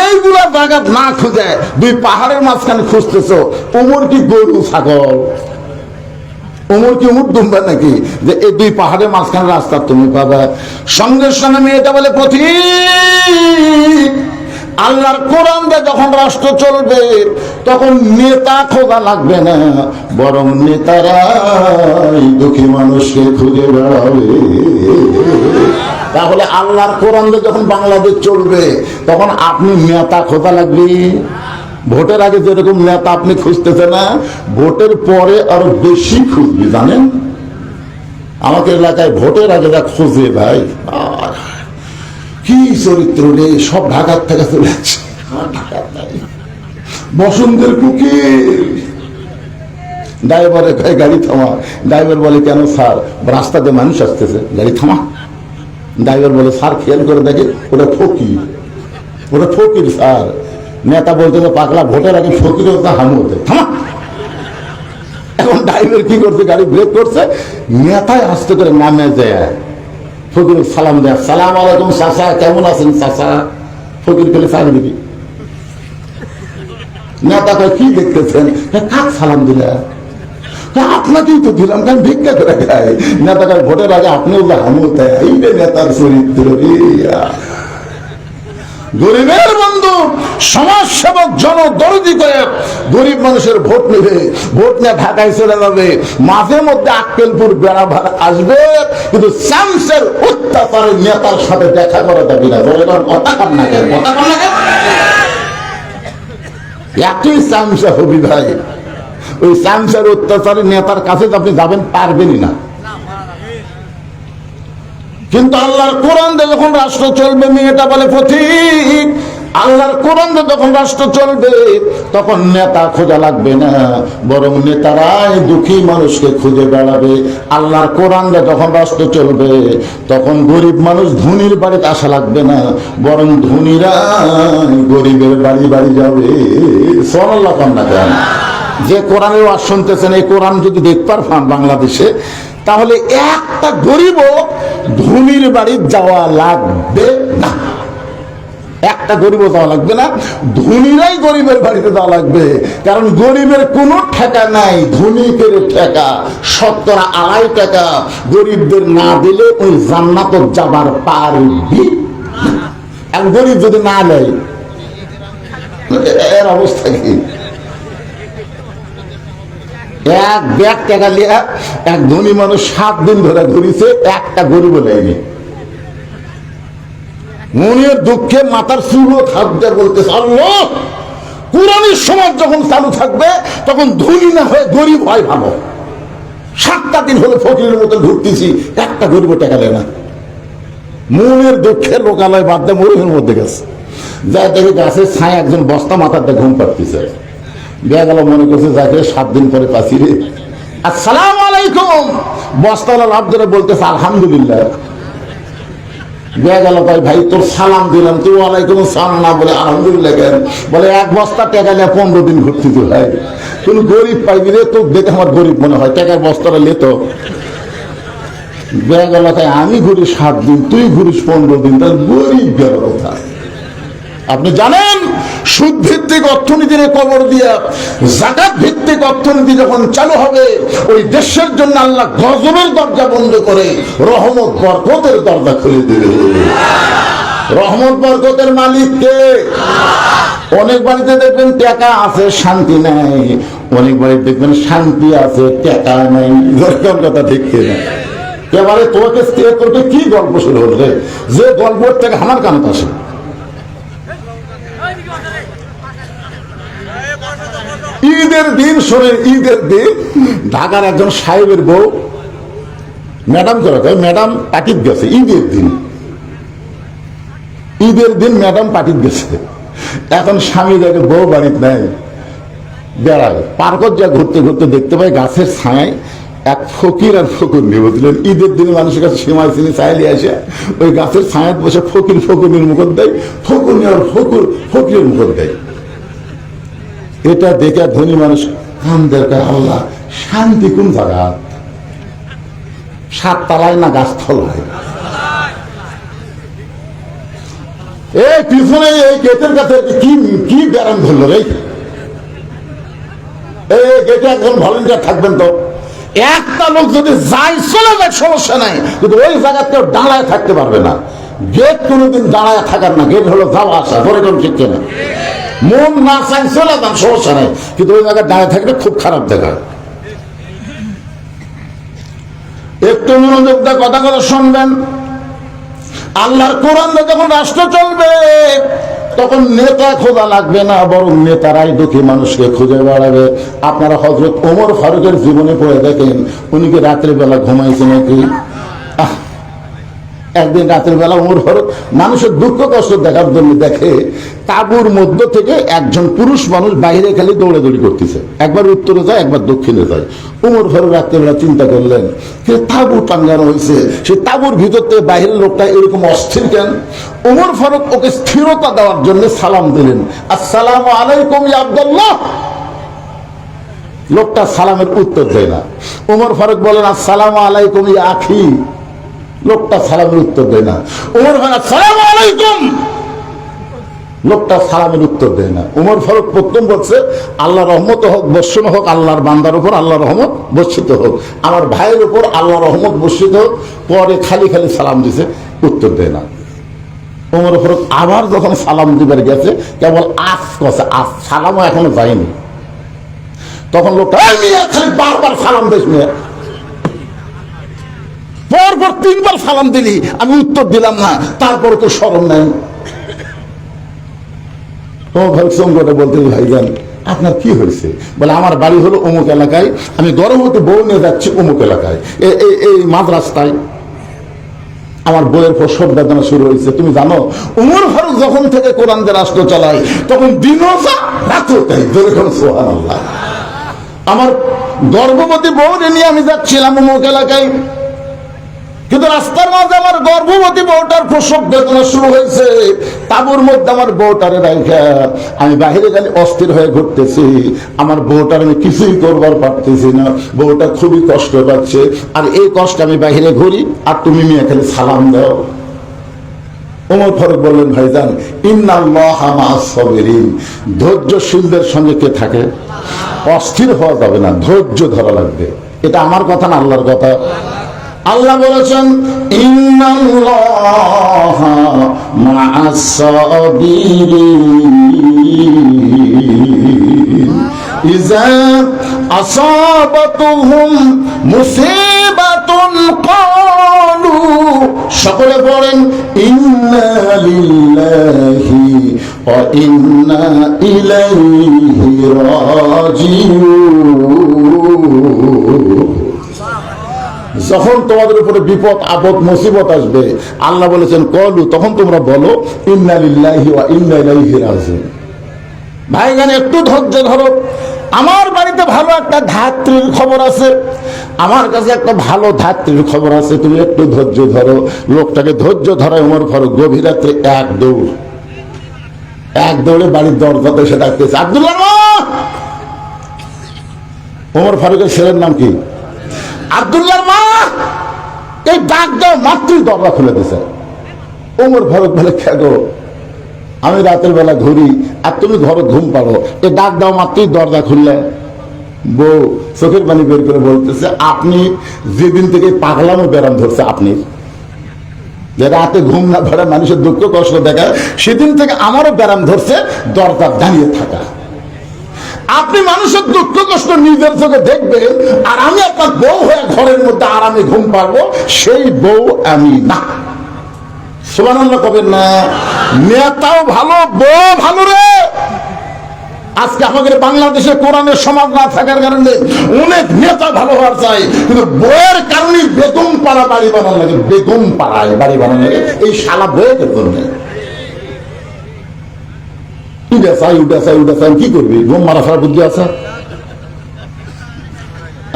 এইগুলা জায়গা না খুঁজে দুই পাহাড়ের মাঝখানে খুঁজতেছো। উমর কি গরু ছাগল? উমর কি উমর দুম্বা নাকি যে এই দুই পাহাড়ের মাঝখানে রাস্তা তুমি পাবে? সঙ্গে সঙ্গে মেয়েটা বলে, পথিক আল্লাহর কোরআন দিয়ে যখন রাষ্ট্র চলবে তখন নেতা খোঁজা লাগবে না, বরং নেতারাই দুঃখী মানুষকে খুঁজে বেড়াবে। তাহলে আল্লাহর কোরআন দিয়ে যখন বাংলাদেশ চলবে তখন আপনি নেতা খোঁজা লাগবে। ভোটের আগে যেরকম নেতা আপনি খুঁজতেছে না, ভোটের পরে আরো বেশি খুঁজবি। জানেন আমাকে এলাকায় ভোটের আগে যা খুঁজে ভাই, কি চরিত্র রে, সব ঢাকার থেকে চলে আসছে। বসন্তের কুকিল ড্রাইভারে গাড়ি থামা। ড্রাইভার বলে, কেন স্যার? রাস্তাতে মানুষ আসতেছে, গাড়ি থামা। ড্রাইভার বলে, স্যার খেয়াল করে দেখে ওটা ফকির, ওটা ফকির স্যার। নেতা বলতেছে, পাগলা ভোটের আগে ফকির হতে হামু হতে, থামা। এখন ড্রাইভার কি করছে, গাড়ি ব্রেক করছে, নেতায় আসতে করে নামে যায়। ফকির সালাম দেয়, সালাম আলাইকুম চাচা, কেমন আছেন চাচা? ফকির পেলে সালাম দিবি। নেতা কয়, কি দেখতেছেন? কাক সালাম দিলা? আপনাকেই তো দিলাম, কারণ ভিক্ষা করে খায়। নেতা কয়, ভোটের আগে আপনিও হামুল দেয়। এই নেতার চরিত্র। গরিবের বন্ধু, সমাজ সেবক, জনদরদি করে গরিব মানুষের ভোট নেবে, ভোট নিয়ে ঢাকায় চলে যাবে। মাঝে মধ্যে আক্কেলপুর বেড়াভার আসবে, কিন্তু শামসের অত্যাচারের নেতার সাথে দেখা করা যাবে না। কথা কর না কেন, কথা কর না কেন? একই শামসা হবি ভাই, ওই শামসের অত্যাচারের নেতার কাছে আপনি যাবেন পারবেনই না। কিন্তু আল্লাহর কোরআন দিয়ে যখন রাষ্ট্র চলবে, মেয়েটা বলে, পথিক আল্লাহর কোরআন দিয়ে যখন রাষ্ট্র চলবে তখন নেতা খোঁজা লাগবে না, বরং নেতারাই দুঃখী মানুষকে খুঁজে বেড়াবে। আল্লাহর কোরআন দিয়ে যখন রাষ্ট্র চলবে তখন গরিব মানুষ ধনীর বাড়িতে আসা লাগবে না, বরং ধনীরাই গরিবের বাড়ি বাড়ি যাবে। সুবহানাল্লাহ কন্যা কেন? যে কোরআনের ওয়াজ শুনতেছেন, এই কোরআন যদি দেখবার পান বাংলাদেশে, তাহলে একটা গরিবও ধনীর বাড়ি যাওয়া লাগবে না। একটা গরিবও যাওয়া লাগবে না, ধনীরাই গরিবের বাড়িতে যাওয়া লাগবে। কারণ গরিবের কোনো ঠেকা নাই, ধনীকের ঠেকা। 70 টাকা গরিবদের না দিলে ওই জান্নাত যাবার পারবি। এক গরিব যদি না নেয়, এর অবস্থা কি? এক ব্যাগ টাকা লিয়া এক ধনী মানুষ 7 দিন ধরে ঘুরিছে, একটা গরিব নেয়নি। মনের দুঃখে মাথার চুলও থাকতে বলতেছে, আল্লাহ কোরআনের সমাজ যখন চালু থাকবে তখন ধনী না হয়ে গরিব হয় ভালো। 7টা দিন হলে ফকিরের মতো ঘুরতেছি, একটা গরিব টাকা নেয় না। মনের দুঃখে লোকালয় বাদ দিয়ে মরুভূমির মধ্যে গেছে, যা দেখে গাছের ছায় একজন বস্তা মাথাতে ঘুম পাড়তেছে। বিয়া গেল, মনে করছে যাকে 7 দিন পরে পাচ্ছি রে, আসসালামু আলাইকুম। বস্তাওয়ালা লাভ ধরে বলতেছে আলহামদুলিল্লাহ। বিয়া গেল, ভাই তোর সালাম দিলাম, তুই ওয়ালাইকুম সালাম না বলে আলহামদুলিল্লাহ কেন? বলে 1 বস্তা টাকা নিয়ে 15 দিন ঘুরতেছি ভাই, কোন গরিব পাইবি রে? তোর দেখে আমার গরিব মনে হয়, টাকার বস্তাটা লেত। বিয়া গেল, আমি ঘুরি 7 দিন, তুই ঘুরিস 15 দিন, তার গরিব গেল কোথায়? আপনি জানেন সুদ ভিত্তিক অর্থনীতির কবর দিয়া যাকাত ভিত্তিক অর্থনীতি যখন চালু হবে, ওই দেশের জন্য আল্লাহ গজবের দরজা বন্ধ করে রহমত বরকতের দরজা খুলে দেবে। রহমত বরকতের মালিক কে? অনেক বাড়িতে দেখবেন টাকা আছে শান্তি নাই, অনেক বাড়িতে দেখবেন শান্তি আছে টাকা নাই। এরকম কথা ঠিক কিনা? এবারে তোমাকে স্থির করতে কি গল্প শুরু হল রে, যে গল্পের থেকে আমার কানত আসে। ঈদের দিন শোনেন, ঈদের দিন ঢাকার একজন সাহেবের বউ ম্যাডাম করে, ম্যাডাম পার্টিত গেছে ঈদের দিন। ঈদের দিন ম্যাডাম পার্টিত গেছে। এখন স্বামী দেখে বউ বাড়িতে নাই, বেড়ায় পার্কত যা ঘুরতে ঘুরতে দেখতে পাই গাছের ছায় এক ফকির আর ফকুর নিয়ে বুঝলেন। ঈদের দিনে মানুষের কাছে সীমায় চিনি চাইলে আসে ওই গাছের ছায়াত বসে ফকির ফকুরের মুখত দেয়, ফকুর নিয়ে ফকুর ফকিরের মুখত দেয়। এটা দেখে ধনী মানুষ কান দরকার, আল্লাহ শান্তি কোন জায়গা, 7 তলায় না গাছতলায়? এই পিছনে এই গেটের কাছে কি কি ব্যারাম ধরলো রে? এই গেটে একজন ভলেন্টিয়ার থাকবেন তো, একটা লোক যদি যাই চলে যায় সমস্যা নাই, কিন্তু ওই জায়গা কেউ দাঁড়ায় থাকতে পারবে না। গেট কোনোদিন দাঁড়ায় থাকার না, গেট হলো যাওয়া আসা, ধরে কোন শিখছে না। মন না চাই চলে যান সমস্যা নাই, কিন্তু ওই জায়গায় দাঁড়ায় থাকলে খুব খারাপ দেখায়। একটু মনোযোগ দিয়ে কথাগুলো শুনবেন। আল্লাহর কোরআন যখন রাষ্ট্র চলবে তখন নেতা খোঁজা লাগবে না, বরং নেতারাই দুঃখী মানুষকে খুঁজে বেড়াবে। আপনারা হযরত ওমর ফারুকের জীবনে পড়ে দেখেন, উনি কি রাত্রিবেলা ঘুমাইছে নাকি? একদিন রাতের বেলা ওমর ফারুক মানুষের দুঃখ কষ্ট দেখার জন্য দেখে তাঁবুর মধ্য থেকে একজন পুরুষ মানুষ বাইরে খালি দৌড়াদৌড়ি করতেছে, একবার উত্তরে যায় একবার দক্ষিণে যায়। ওমর ফারুক রাত্রেবেলা চিন্তা করলেন যে তাঁবু টাঙ্গানো হয়েছে, সেই তাঁবুর ভিতর থেকে বাইরের লোকটা এরকম অস্থির কেন? ওমর ফারুক ওকে স্থিরতা দেওয়ার জন্য সালাম দিলেন, আসসালামু আলাইকুম ইয়া আব্দুল্লাহ। লোকটা সালামের উত্তর দেয় না। ওমর ফারুক বলেন, আসসালামু আলাইকুম ইয়া আখি। লোকটা সালামের উত্তর দেয় না। ওমর ফারুক আসসালামু আলাইকুম, লোকটা সালামের উত্তর দেয় না। ওমর ফারুক প্রথম বলছে, আল্লাহ রহমত হোক বর্ষণ হোক আল্লাহর বান্দার উপর, আল্লাহ রহমত বর্ষিত হোক, আমার ভাইয়ের উপর আল্লাহ রহমত বর্ষিত হোক। পরে খালি খালি সালাম দিছে, উত্তর দেয় না। ওমর ফারুক আবার যখন সালাম দিবার গেছে কেবল আজ কছে, আজ সালামও এখনো যায়নি। তখন লোকটা খালি বারবার সালাম দিস মেয়ে, পরপর 3 বার সালাম দিলি, আমি উত্তর দিলাম না, তারপরে তো শরম নাই। ও ভাই সঙ্গটা বলতে, ভাইজান আপনার কি হয়েছে? বলে, আমার বাড়ি হলো অমুক এলাকায়, আমি গর্ভবতী বউ নিয়ে যাচ্ছি অমুক এলাকায়, এই মাদ্রাসায় আমার বইয়ের প্রসব বেদনা শুরু হয়েছে। তুমি জানো ওমর ফারুক যখন থেকে কোরআন দিয়ে রাষ্ট্র চালায় তখন দিনও যা রাতও তাই। সুবহানাল্লাহ। আমার গর্ভবতী বউ নিয়ে আমি যাচ্ছিলাম অমুক এলাকায়, কিন্তু রাস্তার মাঝে আমার গর্ভবতী বউটার প্রসব বেদনা শুরু হয়েছে। তাঁবুর মধ্যে আমার বউটারে রাইখা আমি বাহিরে খালি অস্থির হয়ে ঘুরতেছি। আমার বউটার আমি কিছুই করবার পারতেছি না, বউটা খুবই কষ্ট পাচ্ছে। আর এই কষ্ট আমি বাহিরে ঘুরি আর তুমি মেয়ে খালি সালাম দাও। ওমর ফারুক বললেন, ভাইজান ইন্নাল্লাহা মা'আস সাবিরিন, ধৈর্যশীলদের সঙ্গে কে থাকে? অস্থির হওয়া যাবে না, ধৈর্য ধরা লাগবে। এটা আমার কথা না, আল্লাহর কথা। আল্লাহ বলেছেন, ইন্নাল্লাহা মা'আস সাবিরিন ইযা আসাবাতুহুম মুসিবাতুন ক্বালু, সকলে বলেন ইন্না লিল্লাহি ওয়া ইন্না ইলাইহি রাজিউন। যখন তোমাদের উপরে বিপদ আপদ মুসিবত আসবে, আল্লাহ বলেছেন কলু, তখন তোমরা বলো ইন্না লিল্লাহি ওয়া ইন্না ইলাইহি রাজিউন। ভাইজান একটু ধৈর্য ধরো। আমার বাড়িতে ভালো একটা ধাত্রীর খবর আছে, আমার কাছে একটা ভালো ধাত্রীর খবর আছে, তুমি একটু ধৈর্য ধরো। লোকটাকে ধৈর্য ধরায় ওমর ফারুক গভীর রাত্রে এক দৌড়ে বাড়ির দরজাতে এসে ডাকতেছে, আব্দুল্লাহ মা। ওমর ফারুকের ছেলের নাম কি? আব্দুল্লাহ মা। এই ডাক দাও মাত্রই দরজা খুলে দিছে। ওমর ফারুক বলে, খেগো আমি রাতের বেলা ঘুরি আর তুমি ঘরে ঘুম পাড়ো, এ ডাক দাও মাত্রই দরজা খুললে বউ চোখের পানি বের করে বলতেছে, আপনি যেদিন থেকে পাগলামো ব্যারাম ধরছে আপনি, যে রাতে ঘুম না ধরে মানুষের দুঃখ কষ্ট দেখায়, সেদিন থেকে আমারও ব্যারাম ধরছে দরজা দাঁড়িয়ে থাকা। আপনি মানুষের দুঃখ কষ্ট নিজের চোখে দেখবেন, আর আমি আপনার বউ হয়ে ঘরের মধ্যে আরামে ঘুম পারবো, সেই বউ আমি না। সুবহানাল্লাহ কবেন না? নেতাও ভালো, বউ ভালো রে। আজকে আমাদের বাংলাদেশে কোরআনের সমাজ না থাকার কারণে অনেক নেতা ভালো হওয়ার চাই, কিন্তু বইয়ের কারণে বেগম পাড়া বাড়ি বানানো লাগে, বেগম পাড়ায় বাড়ি বানানো লাগে এই শালা বইয়ের জন্য। কি করবি? ঘুম মারা ছাড়া বুদ্ধি আছে?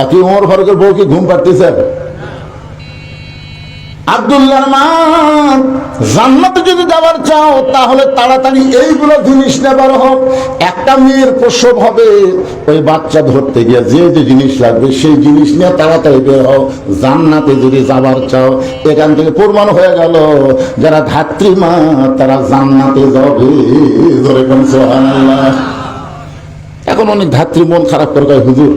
কি ওমর ফারুকের বউ কি ঘুম পাড়তেছে? আব্দুল্লাহর মা, জান্নাতে যদি যাবার চাও তাহলে তাড়াতাড়ি এইগুলো জিনিস নেবার হোক। একটা মেয়ের প্রসব হবে, ওই বাচ্চা ধরতে গিয়ে যে যে জিনিস লাগবে সেই জিনিস নিয়ে তাড়াতাড়ি বের হও। জান্নাতে যদি যাবার চাও, এখান থেকে প্রমাণ হয়ে গেল যারা ধাত্রী মা তারা জান্নাতে যাবে। ধরে কোন সুবহানাল্লাহ। এখন অনেক ধাত্রী মন খারাপ করে, হুজুর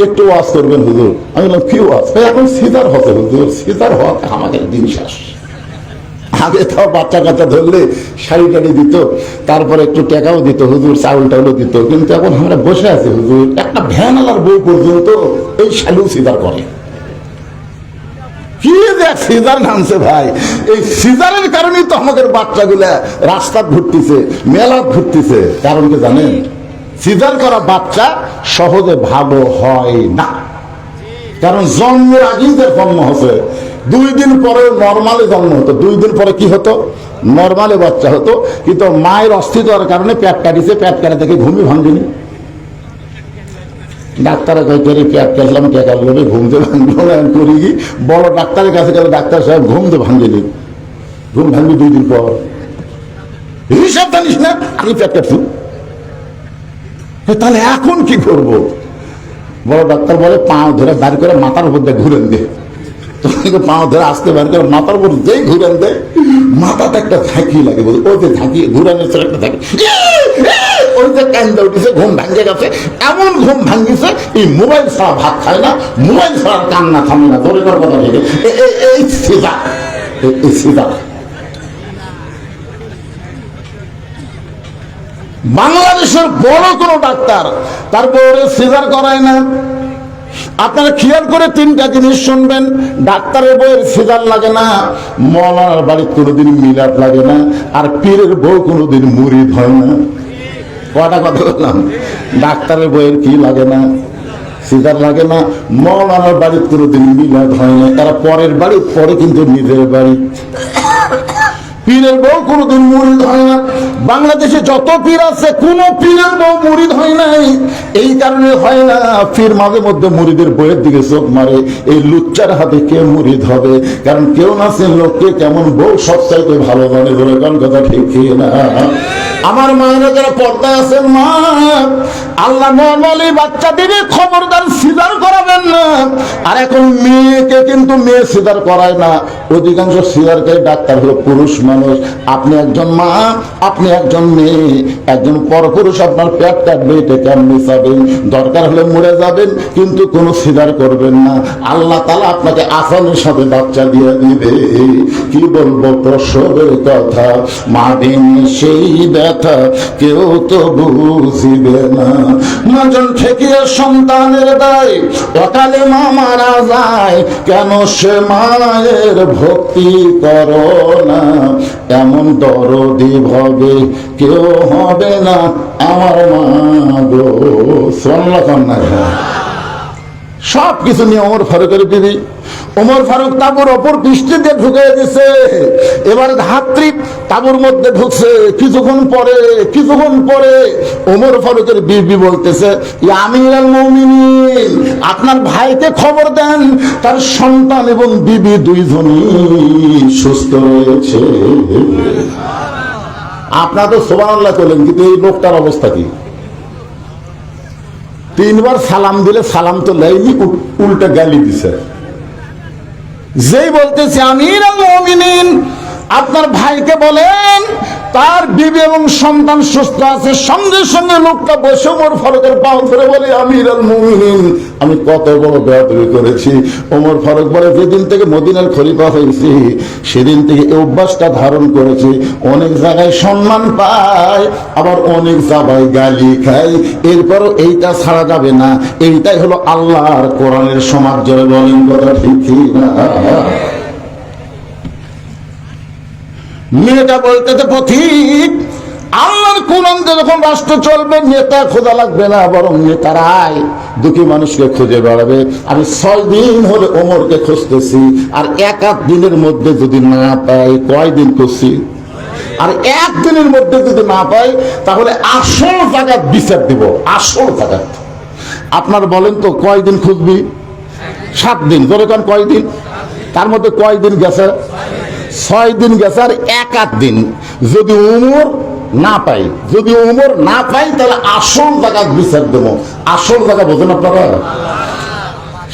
একটু ওয়াজ করবেন হুজুর। আমি বললাম কি ওয়াজ? এখন সিজার হতে হুজুর, সিজার হওয়াতে আমাদের দিন শেষ। আগে তাও বাচ্চা কাচ্চা ধরলে শাড়ি টাড়ি দিত, তারপরে একটু টাকাও দিত হুজুর, চাউল টাউলও দিত। কিন্তু এখন আমরা বসে আছি হুজুর, একটা ভ্যানালার বই পর্যন্ত এই শালু সিজার করে। কি যে সিজার নামছে ভাই, এই সিজারের কারণেই তো আমাদের বাচ্চাগুলা রাস্তা ঘুরতেছে, মেলা ঘুরতেছে। কারণ কি জানেন? সিজার করা বাচ্চা সহজে ভালো হয় না, কারণ জন্মের আগেই যে জন্ম হচ্ছে, 2 দিন পরে নর্মালে জন্ম হতো, 2 দিন পরে কি হতো? নর্মালে বাচ্চা হতো। কিন্তু মায়ের অস্তিত্বের কারণে পেট কাটিছে, পেট কাটা থেকে ঘুমই ভাঙেনি। ডাক্তারে কয়েকটি পেট কাটলাম, কে কাটলো ঘুমতে ভাঙলো না করি কি, বড় ডাক্তারের কাছে গেলে ডাক্তার সাহেব ঘুমতে ভাঙেনি, ঘুম ভাঙবি 2 দিন পর। হিসাব জানিস না? আমি পেট কাটছি, তাহলে এখন কি করব? বড় ডাক্তার বলে পাও ধরে বাড়ি করে মাথার উপর দিয়ে ঘুরেন দে। পাও ধরে আসতে বাড়ি করে মাথার উপর যেই ঘুরেন দে, মাথাটা একটা ঝাঁকি লাগে, বলে ওই যে ঝাঁকি ঘুরানোর ছিল একটা ঝাঁকি, ওই যে কান্দা উঠেছে, ঘুম ভাঙে গেছে। এমন ঘুম ভাঙিছে, এই মোবাইল ছাড়া ভাত খায় না, মোবাইল ছাড়া কান্না থামে না। ধরে কথা থেকে এই সিজা, এই সিজা। বাংলাদেশের বড় কোন ডাক্তার তারপরে সিজার করায় না। আপনারা খেয়াল করে 3টা জিনিস শুনবেন। ডাক্তারের বউয়ের সিজার লাগে না, মৌলানার বাড়ির কোনোদিন মিলাদ লাগে না, আর পীরের বউ কোনোদিন মুরিদ হয় না। কটা কথা বললাম? ডাক্তারের বউয়ের কি লাগে না? সিজার লাগে না। মৌলানার বাড়ির কোনোদিন মিলাদ হয় না, তারা পরের বাড়ি পরে, কিন্তু নিজের বাড়ি। পীরের বউ কোনদিন মুরিদ হয় না। বাংলাদেশে যত পীর আছে, কোন পীরের বউ মুরিদ হয় নাই। এই কারণে হয় না, পীর মাঝে মধ্যে মুরিদের বইয়ের দিকে চোখ মারে। এই লুচ্চার হাতে কে মুরিদ হবে? কারণ কেউ না সে লোককে কেমন বউ সবচাইতে ভালো জানে। ধরে কোন কথা ঠিক না? আমার মায়েরা যারা পর্দায় আছেন, মা আল্লাহ নরমালি বাচ্চা দিবে, খবরদার সিজার করাবেন না। আর এখন মেয়েকে কিন্তু মেয়ে সিজার করায় না, অধিকাংশ সিজারকারী ডাক্তার হলো পুরুষ মানুষ। আপনি একজন মা, আপনি একজন মেয়ে, একজন পরপুরুষ, আপনার পেট কাটবে, এটা কেমনি যাবেন? দরকার হলে মরে যাবেন, কিন্তু কোনো সিজার করবেন না। আল্লাহ তাআলা আপনাকে আসানের সাথে বাচ্চা দিয়ে দিবে। কি বলবো প্রসবের কথা, মা দিন সেই ব্যথা কেউ তো বুঝিবে না। মাজন ঠেকিয়ে সন্তানের দায়, অকালে মা মারা যায়, কেন সে মায়ের ভক্তি করো না? এমন দরদি ভবে কেউ হবে না আমার মা গো। সব কিছু নিয়ে ওমর ফারুকের বিবি। ওমর ফারুক তাবুর অপর পৃষ্ঠে দিয়ে ঢুকে দিছে। এবার ধাত্রী তাবুর মধ্যে ঢুকছে। কিছুক্ষণ পরে ওমর ফারুকের বিবি বলতেছে, ইয়া আমিরুল মুমিনিন, আপনার ভাইকে খবর দেন, তার সন্তান এবং বিবি দুইজনই সুস্থ রয়েছে। আপনারা তো সুবহানাল্লাহ বলেন, কিন্তু এই লোকটার অবস্থা কি? 3 বার সালাম দিলে সালাম তো লাইনি, উল্টা গালি দিছে। যেই বলতেছে আমিরুল মুমিনিন, আপনার ভাইকে বলেন তার বিবি এবং সন্তান সুস্থ আছে, সঙ্গে সঙ্গে লোকটা বসে ওমর ফারুকের পাও ধরে বলে, আমিরুল মুমিনিন, আমি কত বড় বেয়াদবি করেছি। ওমর ফারুক বলে, যেদিন থেকে মদিনার খলিফা হয়েছি সেদিন থেকে এই অভ্যাসটা ধারণ করেছি। অনেক জায়গায় সম্মান পায়, আবার অনেক জায়গায় গালি খায়, এরপরও এইটা ছাড়া যাবে না। এইটাই হলো আল্লাহর কোরআনের সমাজ। জোরে বলেন কথা ঠিক না? মেয়েটা বলতেছে পথিক, আল্লাহর কোরআন যখন রাষ্ট্র চলবে, নেতা খোঁজা লাগবে না, বরং নেতারাই দুঃখী মানুষকে খুঁজে বেড়াবে। আমি 6 দিন হলে ওমরকে খুঁজতেছি, আর 1 দিনের মধ্যে যদি না পাই, কয়দিন খুঁজছি, আর 1 দিনের মধ্যে যদি না পাই, তাহলে আসল জায়গা বিচার দিব। আসল জায়গা আপনার বলেন তো, কয়দিন খুঁজবি? 7 দিন। ধরে কারণ কয়দিন, তার মধ্যে কয়দিন গেছে? 6 দিন গেছে, আর 1 দিন যদি ওমর না পাই, যদি ওমর না পাই, তাহলে আসল জায়গা বিচার দেবো। আসল জায়গা বোঝেন আপনারা?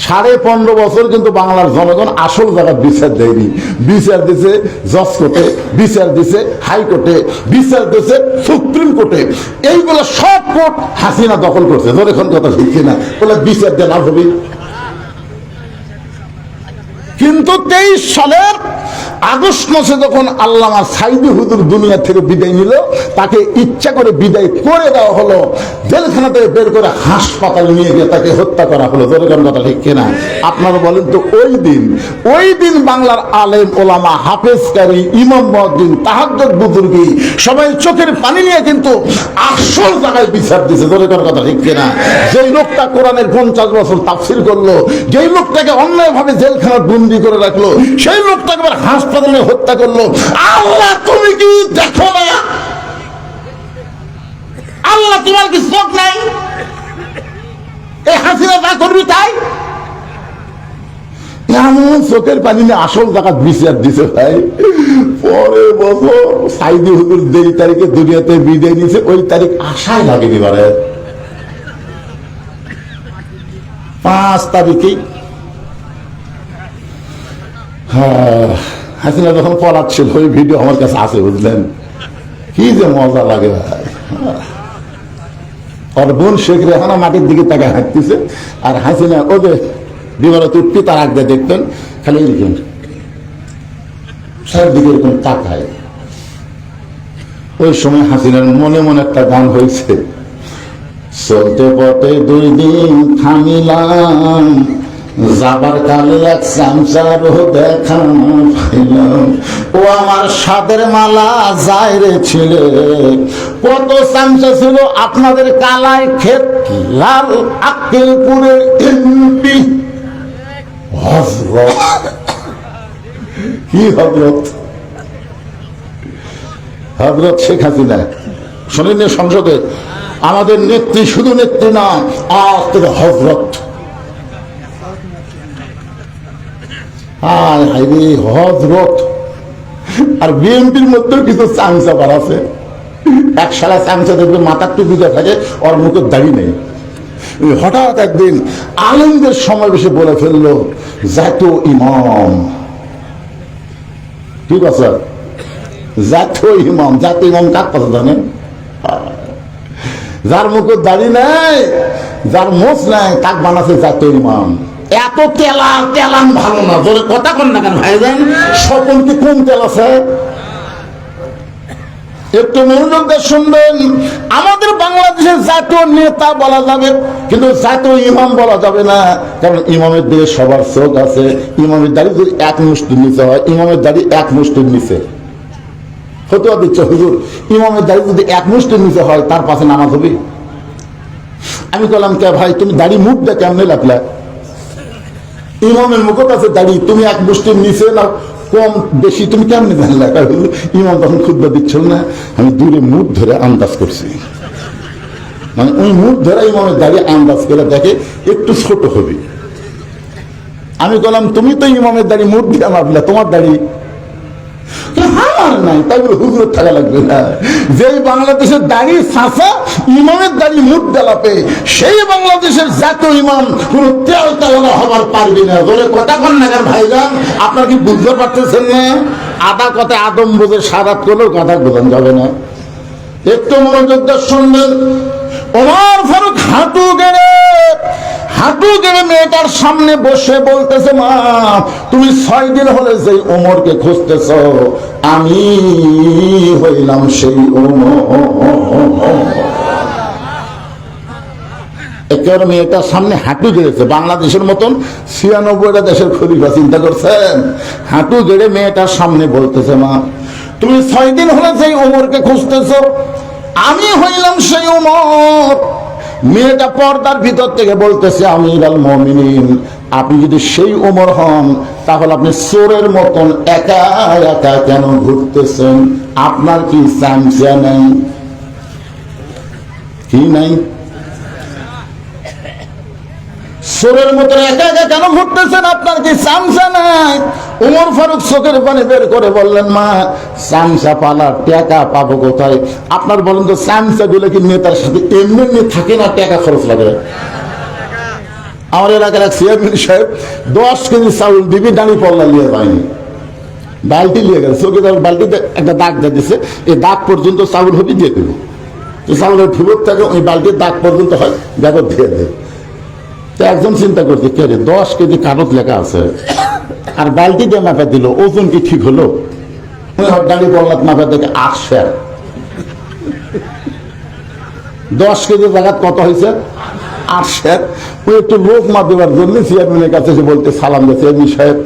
15.5 বছর কিন্তু বাংলার জনগণ আসল জায়গা বিচার দেয়নি। বিচার দিছে জজ কোর্টে, বিচার দিছে হাইকোর্টে, বিচার দিছে সুপ্রিম কোর্টে। এইগুলো সব কোর্ট হাসিনা দখল করছে। ধরে এখন কথা ঠিক না? বলে বিচার দেওয়া হবে। কিন্তু 23 সালের আগস্ট মাসে যখন আল্লামা সাইদি হুজুর দুনিয়া থেকে বিদায় নিল, তাকে ইচ্ছা করে বিদায় করে দেওয়া হলো, জেলখানা থেকে বের করে হাসপাতালে নিয়ে গিয়ে তাকে হত্যা করা হলো। যেরকম কথা ঠিক কিনা? আপনারা বলেন তো, ওই দিন বাংলার আলেম ওলামা, হাফেজ কারি, ইমাম মুয়াজ্জিন, তাহাজ্জুদ বুজুর্গি সবাই চোখের পানি নিয়ে কিন্তু আসল জায়গায় বিচার দিছে। যেরকম কথা ঠিক কিনা? যেই লোকটা কোরআনের 50 বছর তাফসীর করলো, যেই লোকটাকে অন্যায়ভাবে জেলখানা বন্দী করে রাখলো, সেই লোকটাকে হাসপাতালে হত্যা করলো। আল্লাহ তুমি কি দেখো না? আল্লাহ তোমার কি চোখ নাই? এই হাসিনা যা করবি তাই? এমন চোখের পানি নিয়ে আসল জায়গা বিচার দিছে ভাই। পরের বছর সাইদি হুজুর যেই তারিখে দুনিয়াতে বিদায় নিয়েছে, ওই তারিখ আশায় লাগেনি। বারে 5 তারিখেই হাসিনা যখন পলাচ্ছিল, ওই ভিডিও আমার কাছে আছে, বুঝলেন? কি যে মজা লাগে ভাই। ওর বোন শেখ রেহানা মাটির দিকে তাকে হাঁটতেছে, আর হাসিনা ওদের বিমানত উঠতে তার আগে দেখতেন খালি এরকম চারদিকে এরকম তাকায়। ওই সময় হাসিনার মনে মনে একটা গান হয়েছে, চলতে পথে 2 দিন থামিলাম, যাবার কালে 1 চামচারও দেখা পাইলাম। ও আমার সাদের মালা যায় রে ছিলে, কত চামচা ছিল আপনাদের কালায় ক্ষেত, লাল আক্কেলপুরের এমপি হযরত। কি হযরত? হযরত শেখ হাসিনা। শোনেন সংসদে আমাদের নেত্রী, শুধু নেত্রী না, আজ থেকে হযরত। হযরত। আর বিএনপির মধ্যেও কিছু চামচা বার আছে। এক সালা চামচা দেখবে মাথার টুপিটা থাকে, ওর মুখের দাড়ি নেই। হঠাৎ একদিন আলেমদের সমাবেশে বলে ফেললো, জাতীয় ইমাম। ঠিক আছে, জাতীয় ইমাম। জাতীয় ইমাম কার কথা জানেন? যার মুখের দাড়ি নাই, যার মোচ নাই, তাক বানাচ্ছে জাতীয় ইমাম। এত তেলান ভালো না। জোরে কথা কন না কেন ভাই? জান সকলকে কোন তেল আছে? একটু মনোযোগ দিয়ে শুনবেন। আমাদের বাংলাদেশের জাতীয় নেতা বলা যাবে, কিন্তু জাতীয় ইমাম বলা যাবে না, কারণ ইমামের দিকে সবার চোখ আছে। ইমামের দাড়ি যদি 1 মুষ্টির নিচে হয়, ইমামের দাড়ি 1 মুষ্টির নিচে ফতোয়া দিচ্ছে, হুজুর ইমামের দাড়ি যদি 1 মুষ্টির নিচে হয়, তার পাশে নামাজ হবে? আমি বললাম, কে ভাই তুমি দাড়ি মুখ দিয়ে কেমনে লাগলা? ইমামের মুখত আছে দাড়ি, তুমি 1 মুষ্টির নিচে না কম বেশি তুমি কেমনে জানলা? ইমাম তখন খুতবা দিচ্ছিল না, আমি দূরে মুখ ধরে আন্দাজ করছি। মানে ওই মুখ ধরে ইমামের দাড়ি আন্দাজ করে দেখে একটু ছোট হবে। আমি বললাম, তুমি তো ইমামের দাড়ি মুখ দিয়ে মাপলা, তোমার দাড়ি আমার নাই, তাই বলে হুজুর থাকা লাগবে না। যেই বাংলাদেশের দাড়ি চাষা ইমামের দাড়ি মুখ দেলাপে, সেই বাংলাদেশের জাতীয় ইমাম কোন তেল তেলা হবার পারবি না। বলে কথা কন না কেন ভাইজান, আপনার কি বুঝতে পারতেছেন না? আদা কথায় আদম বোঝে, সারাত করলেও কথা বোঝানো যাবে না। একটু মনোযোগ দিয়ে শুনবেন। ওমর ফারুক হাঁটু গেড়ে মেয়েটার সামনে বসে বলতেছে, মা তুমি 6 দিন হলে যে ওমরকে খুঁজতেছ, আমি হইলাম সেই ওমর। একেবারে মেয়েটার সামনে হাঁটু গেড়েছে। বাংলাদেশের মতন 96টা দেশের খলিফা, চিন্তা করছেন? হাঁটু গেড়ে মেয়েটার সামনে বলতেছে, মা তুমি 6 দিন হলে সেই ওমরকে খুঁজতেছ, আমি হইলাম সেই ওমর। মেয়েটা পর্দার ভিতর থেকে বলতেছে, আমিরুল মুমিনিন, আপনি যদি সেই ওমর হন তাহলে আপনি চোরের মতন একা একা কেন ঘুরতেছেন? আপনার কি চামচা নাই? কি নাই? চোরের মতন একা একা কেন ঘুরতেছেন? আপনার কি চামচা নাই? ওমর ফারুক চোখের পানি বের করে বললেন, মা চামচা পালার টাকা পাবো কোথায়? আপনার বলেন তো, চামচা গুলো কি নেতার সাথে এমনি থাকে না, টাকা খরচ লাগে? আমার এলাকার এক চেয়ারম্যান সাহেব 10 কেজি চাউল দিবি, দাঁড়ি পল্লা নিয়ে যায়নি, বালতি নিয়ে গেছে। চোখে বালতিতে একটা দাগ দিয়ে দিচ্ছে, এই দাগ পর্যন্ত চাউল হবে দিয়ে দেবো। তো চাউলের ফিবর থাকে, ওই বালতির দাগ পর্যন্ত হয়, ব্যাপার দিয়ে দেবে। তো একজন চিন্তা করছে, কে রে 10 কেজি কাগজ লেখা আছে আর বালতি দিয়ে মাপা দিল, ওজন কি ঠিক হলো? দাঁড়ি পল্লা মাপা দেখে 8 সের। 10 কেজি জায়গা কত হয়েছে? 8 সের। ওই একটু লোক মাপ দেওয়ার জন্য চেয়ারম্যানের কাছে এসে বলতে সালাম দিয়েছে, চেয়ারম্যান সাহেব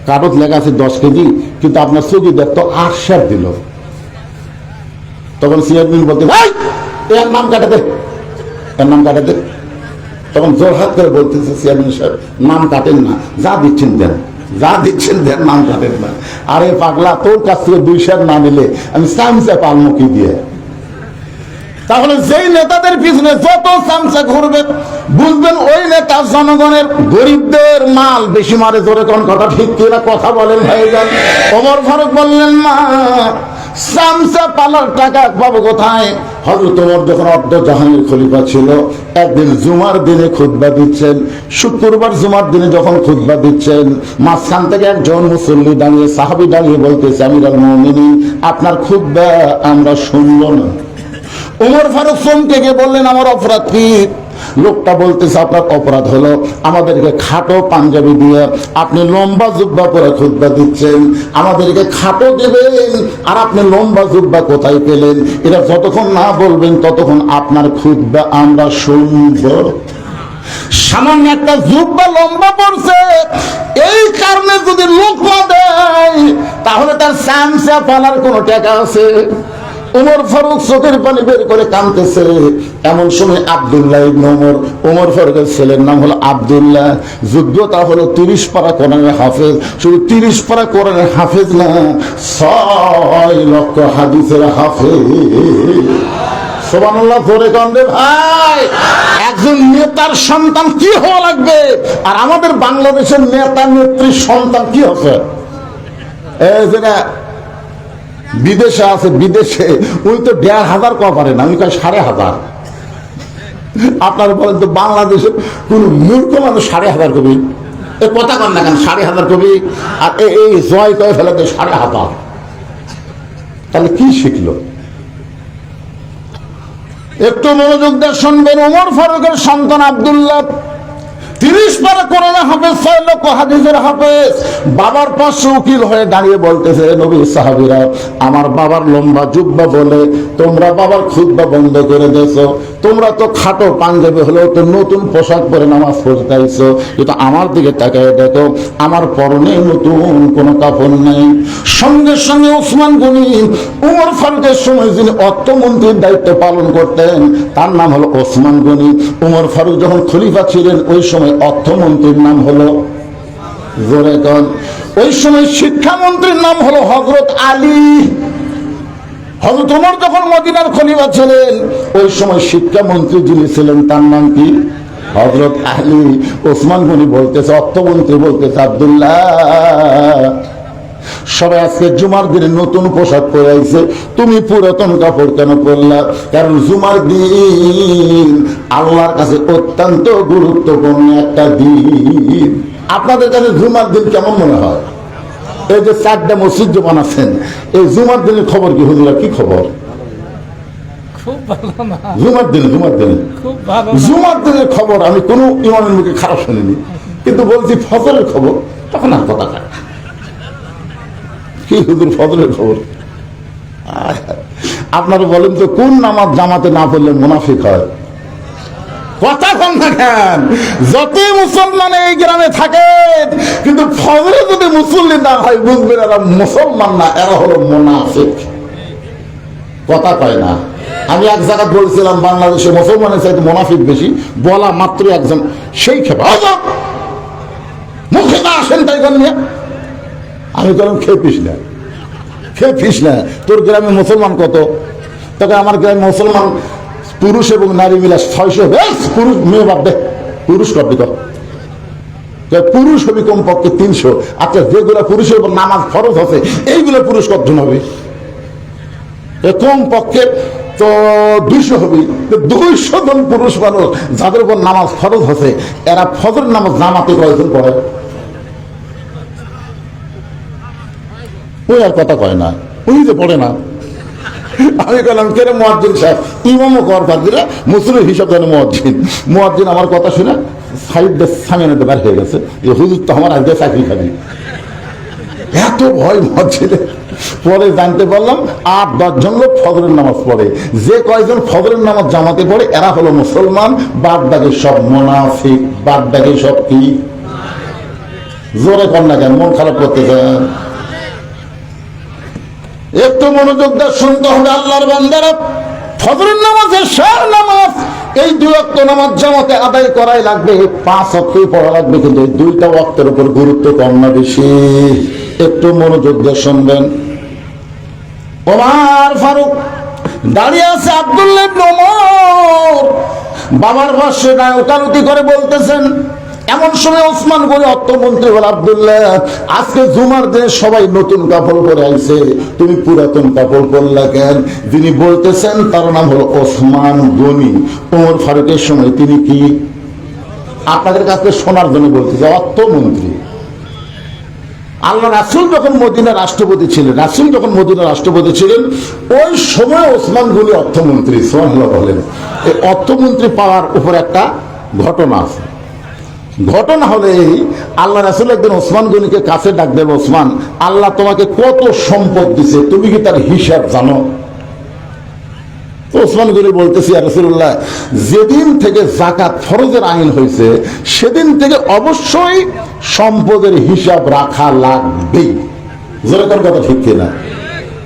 কাগজ লেখা আছে 10 কেজি, কিন্তু আপনার চোখে দেখতো 8 সের দিল। তখন চেয়ারম্যান বলতে, ভাই এর নাম কাটাতে, এর নাম কাটাতে। তখন জোরহাত করে বলতেছে চেয়ারম্যান সাহেব, নাম কাটেন না, যা দিচ্ছেন দেন, যা দিচ্ছেন দেন, নাম কাটেন না। আরে পাগলা, তোর কাছ থেকে 2 সের না নিলে আমি চামচা পালমো কি দিয়ে? তাহলে যেই নেতাদের পিছনে যত চামচা ঘুরবে, বুঝবেন ওই নেতা জনগণের গরিবদের মাল বেশি মারে। জোরে কোন কথা ঠিক কিনা কথা বলেন ভাইজান? ওমর ফারুক বললেন, মা চামচা পালার টাকা পাবো কোথায়? হযরত ওমর যখন অর্ধ জাহানের খলিফা ছিল, একদিন জুমার দিনে খুতবা দিচ্ছেন। শুক্রবার জুমার দিনে যখন খুতবা দিচ্ছেন, মাঝখান থেকে একজন মুসল্লি দাঁড়িয়ে, সাহাবী দাঁড়িয়ে বলতেছে, আমিরুল মুমিনিন, আপনার খুতবা আমরা শুনবো না। ওমর ফারুক চমকে গিয়ে বললেন, আমার অপরাধ কি? লোকটা বলতেছে, আপনার অপরাধ হলো আমাদেরকে খাটো পাঞ্জাবি দিয়ে আপনি লম্বা জুব্বা পরে খুতবা দিচ্ছেন, আমাদেরকে খাটো দেবেন আর আপনি লম্বা জুব্বা কোথায় পেলেন? এটা যতক্ষণ না বলবেন ততক্ষণ আপনার খুতবা আমরা শুনব। সামান্য একটা জুব্বা লম্বা পড়ছে, এই কারণে যদি লোকমা দেয় তাহলে তার চামচা পালার কোনো টাকা আছে? ওমর ফারুক চোখের পানি বের করে কাঁদতেছে। এমন সময় আব্দুল্লাহ ইবনে ওমর, ওমর ফারুকের ছেলের নাম হলো আব্দুল্লাহ, যোগ্যতা হলো 30 পারা কোরআনের হাফেজ। শুধু 30 পারা কোরআনের হাফেজ না, 6 লক্ষ হাদিসের হাফেজ। সুবহানাল্লাহ, পড়ে কান্দে ভাই। একজন নেতার সন্তান কি হওয়া লাগবে, আর আমাদের বাংলাদেশের নেতা নেত্রীর সন্তান কি হবে? এই যে বিদেশে আছে, বিদেশে ওই তো 1500 কম পারে না, আমি কয় 1500। আপনারা বলেন তো, বাংলাদেশে কোন মূর্খ মানুষ 1500 কবি? এ কথা কন না কেন? 1500 কবি আর এই জয় কয়ে ফেলাতে 1500। তাহলে কি শিখলো? একটু মনোযোগ দিয়ে শুনবেন। ওমর ফারুকের সন্তান আব্দুল্লাহ 30 পারা কোরআনের হাফেজ, 6 লক্ষ হাদিসের হাফেজ। বাবার পাশে উকিল হয়ে দাঁড়িয়ে বলতেছে, নবীর সাহাবীরা আমার বাবার লম্বা জুব্বা বলে তোমরা বাবার খুতবা বন্ধ করে দিয়েছো। তোমরা তো খাটো পাঞ্জাবি হলেও তো নতুন পোশাক পরে নামাজ পড়তে আইছো, কিন্তু আমার দিকে তাকায় দেখো, আমার পরনে নতুন কোনো কাপড় নেই। সঙ্গে সঙ্গে ওসমান গনি, ওমর ফারুকের সময় যিনি অর্থমন্ত্রীর দায়িত্ব পালন করতেন, তার নাম হলো ওসমান গনি। ওমর ফারুক যখন খলিফা ছিলেন, ওই সময় অর্থমন্ত্রীর নাম হলো, জোরে কন, ওই সময় শিক্ষামন্ত্রীর নাম হলো হযরত আলী। হযরত ওমর যখন মদিনার খলিফা ছিলেন, ওই সময় শিক্ষামন্ত্রী যিনি ছিলেন তার নাম কি? হযরত আলী। ওসমান গনি বলতেছে, অর্থমন্ত্রী বলতেছে, আব্দুল্লাহ সবাই আজকে জুমার দিনে নতুন পোশাক পরে আইছে, তুমি পুরাতন কাপড় কেন পরলা? কারণ জুমার দিন আল্লাহর কাছে অত্যন্ত গুরুত্বপূর্ণ একটা দিন। আপনাদের কাছে জুমার দিন কেমন মনে হয়? এই যে 4টা মসজিদ যে বানাচ্ছেন, এই জুমার দিনের খবর কি হুজুরা? কি খবর? জুমার দিনে জুমার দিনের খবর আমি কোন ইমামের মুখে খারাপ শুনিনি, কিন্তু বলছি ফজরের খবর, তখন আর কথা কাট। কি হুজুর ফজরের খবর? আপনারা বলেন তো কোন নামাজ জামাতে না পড়লে মুনাফিক হয়? কথা কম থাকেন। যতই মুসলমান এই গ্রামে থাকে, কিন্তু ফজরে যদি মুসল্লি না হয় বুঝবেন এরা মুসলমান না, এরা হলো মুনাফিক। কথা কয় না। আমি এক জায়গায় বলছিলাম বাংলাদেশে মুসলমানের চাইতে মুনাফিক বেশি, বলা মাত্র একজন সেই খেপা মুখে না আসেন তাই জন্য আমি বললাম খেপিস না, তোর গ্রামে মুসলমান কত? তবে আমার গ্রামে মুসলমান পুরুষ এবং নারী মিলা 600। পুরুষ মেয়ে বাদ দে, পুরুষ করবি তো, পুরুষ হবি কমপক্ষে 300। আচ্ছা, যেগুলো পুরুষের উপর নামাজ ফরজ আছে এইগুলো পুরুষ কতজন হবে? কম পক্ষে তো 200 হবি। 200 জন পুরুষ মানুষ যাদের উপর নামাজ ফরজ হচ্ছে, এরা ফজর নামাজ জামাতে কয়জন পড়ে? ওই আর কথা কয় না, ওই যে পড়ে না। আমি বললাম কে রে মুয়াজ্জিন সাহেব? ইমামও কর পারদিরা, মুসলিম হিসাব জানে মুয়াজ্জিন আমার কথা শুনে সাইড সামনে বের হয়ে গেছে যে হুজুর তো আমার আজকে চাকরি খাবি। এত ভয় মুয়াজ্জিনের। পরে জানতে পারলাম 8-10 জন লোক ফজরের নামাজ পড়ে। যে কয়জন ফজরের নামাজ জামাতে পড়ে এরা হলো মুসলমান, বাদ বাকি সব মুনাফিক। বাদ বাকি সব কি? জোরে কর না কেন, মন খারাপ করতেছেন? একটু মনোযোগ দিয়ে শুনতে হবে আল্লাহর বান্দারা। ফজরের নামাজের শেষ নামাজ, এই 2 ওয়াক্ত নামাজ জামাতে আদায় করাই লাগবে, 5 ওয়াক্তই পড়া লাগবে, কিন্তু এই 2টা ওয়াক্তের উপর গুরুত্ব কম না বেশি? একটু মনোযোগ দিয়ে শুনবেন। ওমর ফারুক দাঁড়িয়ে আছে, আব্দুল্লাহ ইবনে ওমর বাবার পাশে ওকালতি করে বলতেছেন। এমন সময় ওসমান গনি অর্থমন্ত্রী বলে, আব্দুল্লাহ আজকে জুমার দিনে সবাই নতুন কাপড় পরে আইছে, তুমি পুরাতন কাপড় পরলা কেন? যিনি বলতেছেন তার নাম হলো ওসমান গনি। ওমর ফারুকের সময় তিনি কি? আপনাদের কাছে শোনার জন্য বলতেছে, অর্থমন্ত্রী। আল্লাহ রাসূল যখন মদিনার রাষ্ট্রপতি ছিলেন, ওই সময় ওসমান গনি অর্থমন্ত্রী। সুবহানাল্লাহ বলেন। এই অর্থমন্ত্রী পাওয়ার উপর একটা ঘটনা আছে। ঘটনা হলে আল্লাহ রাসূল একদিন ওসমান গনিকে কাছে ডাক দেব, ওসমান, আল্লাহ তোমাকে কত সম্পদ দিছে, তুমি কি তার হিসাব জানো? ওসমান গনি বলতেছি, ইয়া রাসূলুল্লাহ, যেদিন থেকে যাকাত ফরজের আইন হয়েছে সেদিন থেকে অবশ্যই সম্পদের হিসাব রাখা লাগবেই। যেরকম কথা ঠিক কিনা?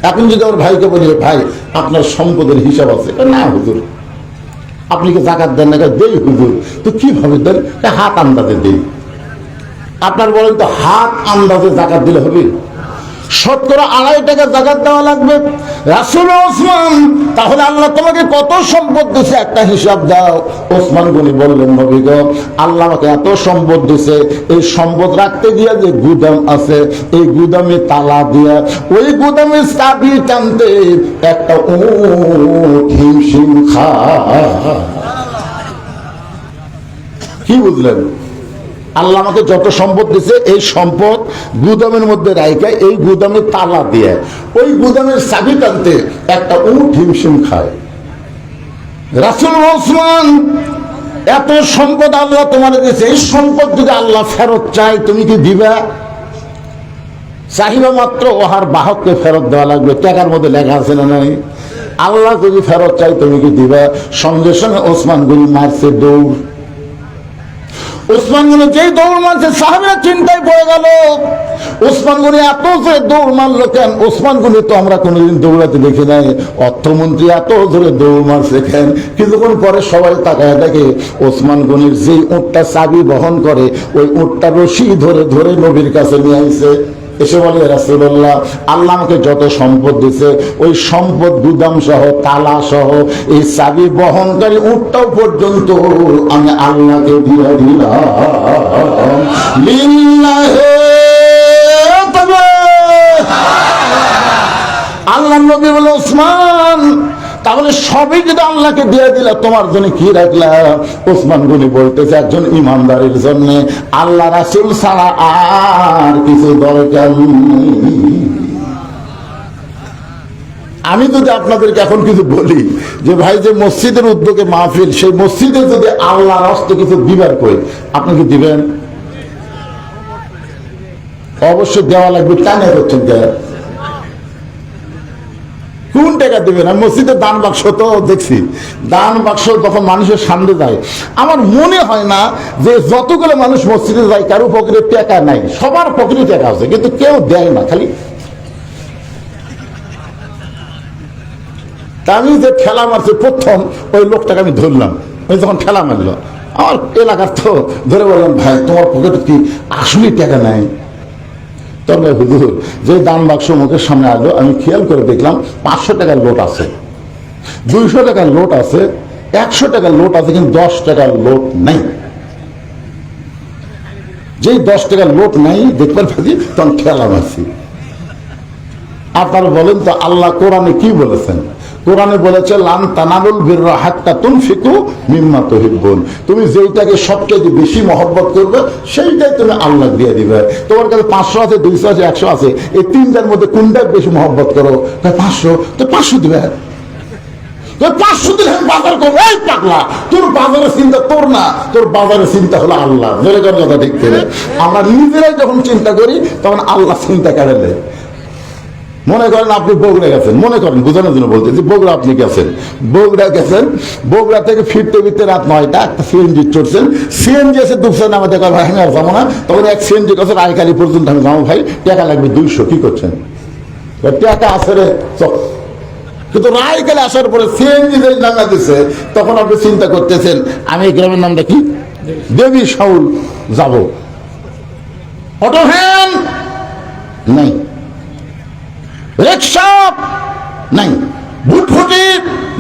এখন যদি আমার ভাইকে বলি, ভাই আপনার সম্পদের হিসাব আছে? না হুজুর। আপনি কি যাকাত দেন না? দেই হুজুর। তো কিভাবে দেন? হাত আন্দাজে দেই। আপনার বলেন তো, হাত আন্দাজে যাকাত দিলে হবে? শতকরা 2.5 টাকা যাকাত দেওয়া লাগবে। রাসূল, ওসমান, তাহলে আল্লাহ তোমাকে কত সম্পদ দিয়েছে একটা হিসাব দাও। ওসমান গনি বললেন, নবী গো, আল্লাহ আমাকে এত সম্পদ দিয়েছে, এই সম্পদ রাখতে গিয়ে যে গুদাম আছে, এই গুদামে তালা দিয়া ওই গুদামের চাবি টানতে একটা উট হিমশিম খায়। কি বুঝলেন? আল্লাহ আমাকে যত সম্পদ দিছে, এই সম্পদ গুদামের মধ্যে রাইখা এই গুদামে তালা দিয়ে ওই গুদামের চাবি টানতে একটা উট হিমশিম খায়। রাসূল, ওসমান, এত সম্পদ আল্লাহ তোমার দিয়েছে, এই সম্পদ যদি আল্লাহ ফেরত চায় তুমি কি দিবা? চাহিদা মাত্র ওহার বাহককে ফেরত দেওয়া লাগবে। টাকার মধ্যে লেখা আছে না নাই? আল্লাহ যদি ফেরত চাই তুমি কি দিবা? সঙ্গে সঙ্গে ওসমান গনি মারছে দৌড়। ওসমান গনি যেই দৌড় মারছে, সাহাবীরা চিন্তায় পড়ে গেল। ওসমান গনি এত জোরে দৌড় মারলো কেন? ওসমান গনি তো আমরা কোনোদিন দৌড়াতে দেখি নাই। অর্থমন্ত্রী এত জোরে দৌড় মারছে কেন? কিছুক্ষণ পরে সবাই তাকায় দেখে ওসমান গনির যেই উটটা চাবি বহন করে, ওই উটটা রশি ধরে ধরে নবীর কাছে নিয়ে আইছে। এসে বলে, রাসূলুল্লাহ, আল্লাহ আমাকে যত সম্পদ দিছে, ওই সম্পদ গুদাম সহ তালা সহ এই চাবি বহনকারী উটটাও পর্যন্ত আমি আল্লাহকে দিয়ে দিলাম। লিল্লাহি তাআলা আল্লাহ নবী বলে ওসমান তাহলে সবই যদি আল্লাহকে দিয়ে দিলা তোমার জন্য কি রাখলা? ওসমান গনি বলতেছে একজন ইমানদারের জন্য আল্লাহ রাসূল ছাড়া আর কিছু দরকার নেই। আমি যদি আপনাদেরকে এখন কিছু বলি যে ভাই যে মসজিদের উদ্যোগে মাহফিল, সেই মসজিদে যদি আল্লাহর হস্তে কিছু দিবার কই, আপনি কি দিবেন? অবশ্যই দেওয়া লাগবে। টানে করছেন কোন টাকা দিবেন? আমি মসজিদের দান বাক্স তো দেখছি, দান বাক্স তখন মানুষের সামনে যায়। আমার মনে হয় না যে যতগুলো মানুষ মসজিদে যায় কারো পকেটে টাকা নাই, সবার পকেটে টাকা আছে কিন্তু কেউ দেয় না। খালি আমি যে ঠেলা মারছি প্রথম ওই লোকটাকে আমি ধরলাম, ওই যখন ঠেলা মারলো আমার এলাকার তো ধরে বললাম ভাই তোমার পকেটে কি আসলে টাকা নাই? তবে হুজুর যে দান বাক্স মুখের সামনে আসলো আমি খেয়াল করে দেখলাম 500 টাকার নোট আছে, 200 টাকার নোট আছে, 100 টাকার নোট আছে, কিন্তু 10 টাকার নোট নাই। যেই 10 টাকার নোট নাই দেখবার ভাজি তখন ঠেলা মারছি। আপনারা বলেন তো আল্লাহ কোরআনে কি বলেছেন? কোরআনে বলেছে লান তানালুল বিররা হাত্তা তুনফিকু মিম্মা তুহিব্বুন, তুমি যেইটাকে সবচেয়ে বেশি মহব্বত করবে সেইটাই তুমি আল্লাহ দিয়ে দিবে। তোমার কাছে 500 আছে, 200 আছে, 100 আছে, এই তিনটার মধ্যে কোনটা বেশি মহব্বত করো? 500, তো 500 দিবে। 500 দিলে আমি বাজার করবো। এই পাগলা, তোর বাজারের চিন্তা তোর না, তোর বাজারের চিন্তা হলো আল্লাহ। জোরে কর কথা ঠিক করে। আমরা নিজেরাই যখন চিন্তা করি তখন আল্লাহ চিন্তা করে দেয়। মনে করেন আপনি বগুড়া গেছেন, মনে করেন বোঝানোর জন্য বলতেছি, বগুড়া আপনি গেছেন, বগুড়া গেছেন, বগুড়া থেকে ফিরতে ফিরতে রাত 9টা, একটা সিএনজি চড়ছেন, সিএনজি এসে দুঃখছেন আমাদের ভাই আমি আর যাবো না, তখন এক সিএনজি কাছে রায়কালি পর্যন্ত আমি যাবো ভাই, টাকা লাগবে 200, কি করছেন? টাকা আছে রে চল। কিন্তু রায়কালে আসার পরে সিএনজি যে নামা দিচ্ছে তখন আপনি চিন্তা করতেছেন আমি এই গ্রামের নামটা কি দেবী শাউল যাব, অটো ভ্যান নাই, রিক্সা নাই, বুটফুটি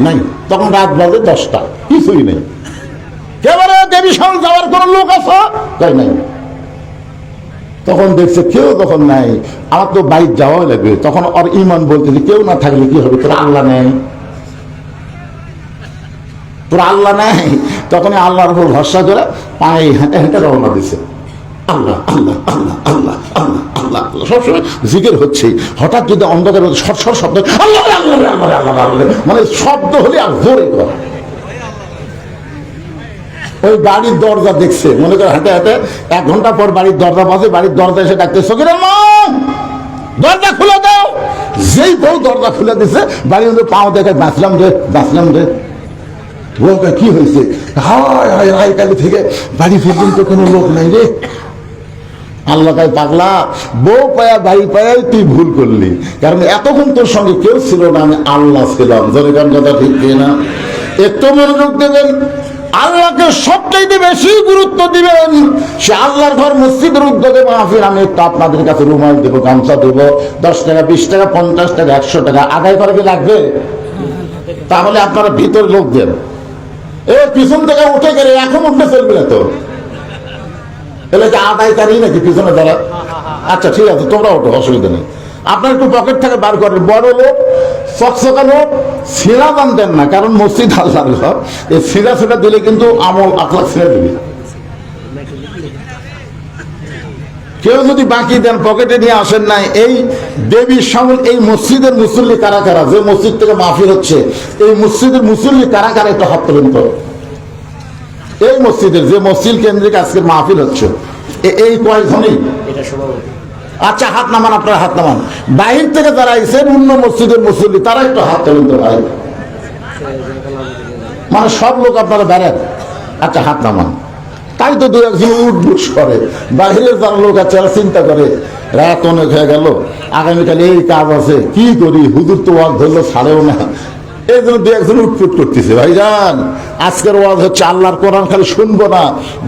নাই, তখন রাত বাজে 10টা, কিছুই নেই। কেবলে দেবী শাউল যাওয়ার কোন লোক আছে? তাই নাই। তখন দেখছে কেউ তখন নাই, আমার তো বাইক যাওয়া লাগবে। তখন ওর ইমান বলতেছে কেউ না থাকলে কি হবে, তোর আল্লাহ নেই, তোর আল্লাহ নেই। তখন আল্লাহর উপর ভরসা করে পায়ে হেঁটে হেঁটে রওনা দিছে। আল্লাহ আল্লাহ আল্লাহ আল্লাহ আল্লাহ আল্লাহ আল্লাহ সবসময় জিকির হচ্ছে। হঠাৎ যদি অন্ধকার সর শব্দ আল্লাহ আল্লাহ আল্লাহ আল্লাহ, মানে শব্দ হলে আর জোরে কর। ওই বাড়ির দরজা দেখছে, মনে করে হাঁটে হাঁটে 1 ঘন্টা পর বাড়ির দরজা বাজে, বাড়ির দরজা এসে ডাকতে সকিরের মা দরজা খুলে দাও। যেই বউ দরজা খুলে দিছে বাড়ির মধ্যে পাও দেখে বাঁচলাম রে বাঁচলাম রে। বউকে কি হয়েছে? হায় হায় রায়কালি থেকে বাড়ি পর্যন্ত কোনো লোক নাই রে। আল্লাহ কাই পাগলা, বউ পায়া বাড়ি পায়াই তুই ভুল করলি, কারণ এতক্ষণ তোর সঙ্গে কেউ ছিল না, আমি আল্লাহ ছিলাম। জোরে গান কথা ঠিক না? একটু মনোযোগ দেবেন, আল্লাহকে সবচাইতে বেশি গুরুত্ব দিবেন। সে আল্লাহর ঘর মসজিদের উদ্যোগে মাহফিল, আমি একটু আপনাদের কাছে রুমাল দেবো, গামছা দেবো, 10 টাকা, 20 টাকা, 50 টাকা, 100 টাকা আদায় করে কি লাগবে? তাহলে আপনারা ভিতর লোক দেন। এ পিছন থেকে উঠে গেলে এখন উঠতে চলবে না তো, এলে কি আদায়কারী নাকি পিছনে দাঁড়া? আচ্ছা ঠিক আছে, তোমরা ওঠো, অসুবিধা নেই। আপনার একটু পকেট থেকে বার করেন, বড় লোক চকচকা লোক ছিঁড়া দান দেন না, কারণ মসজিদ আল্লাহর ঘর, এই ছিঁড়া ছিঁড়া দিলে কিন্তু আমল আখলাক ছিঁড়ে দিবি। কেউ যদি বাকি দেন পকেটে নিয়ে আসেন নাই। এই দেবী শাউল এই মসজিদের মুসল্লি কারা কারা? যে মসজিদ থেকে মাহফিল হচ্ছে এই মসজিদের মুসল্লি কারা কারা একটু হাত তোলেন তো। এই মসজিদের যে মসজিদ কেন্দ্রিক আজকে মাহফিল হচ্ছে এই কয়েকজনই, আচ্ছা হাত নামান, আপনারা হাত নামান। বাহির থেকে যারা আইসেন অন্য মসজিদের মুসল্লি তারা একটু হাত তোলেন তো ভাই, মানে সব লোক আপনারা বেড়েন। আচ্ছা হাত নামান। তাই তো 2-1 উঠবুস করে। বাহিরের যারা লোক আছে তারা চিন্তা করে রাত অনেক হয়ে গেল, আগামীকাল এই কাজ আছে, কি করি, হুজুর তো ওয়াজ ধরলো ছাড়েও না, এই জন্য 2-1 উঠফুট করতেছে। ভাইজান আজকের ওয়াজ হচ্ছে আল্লাহর কোরআন খালি শুনবো না,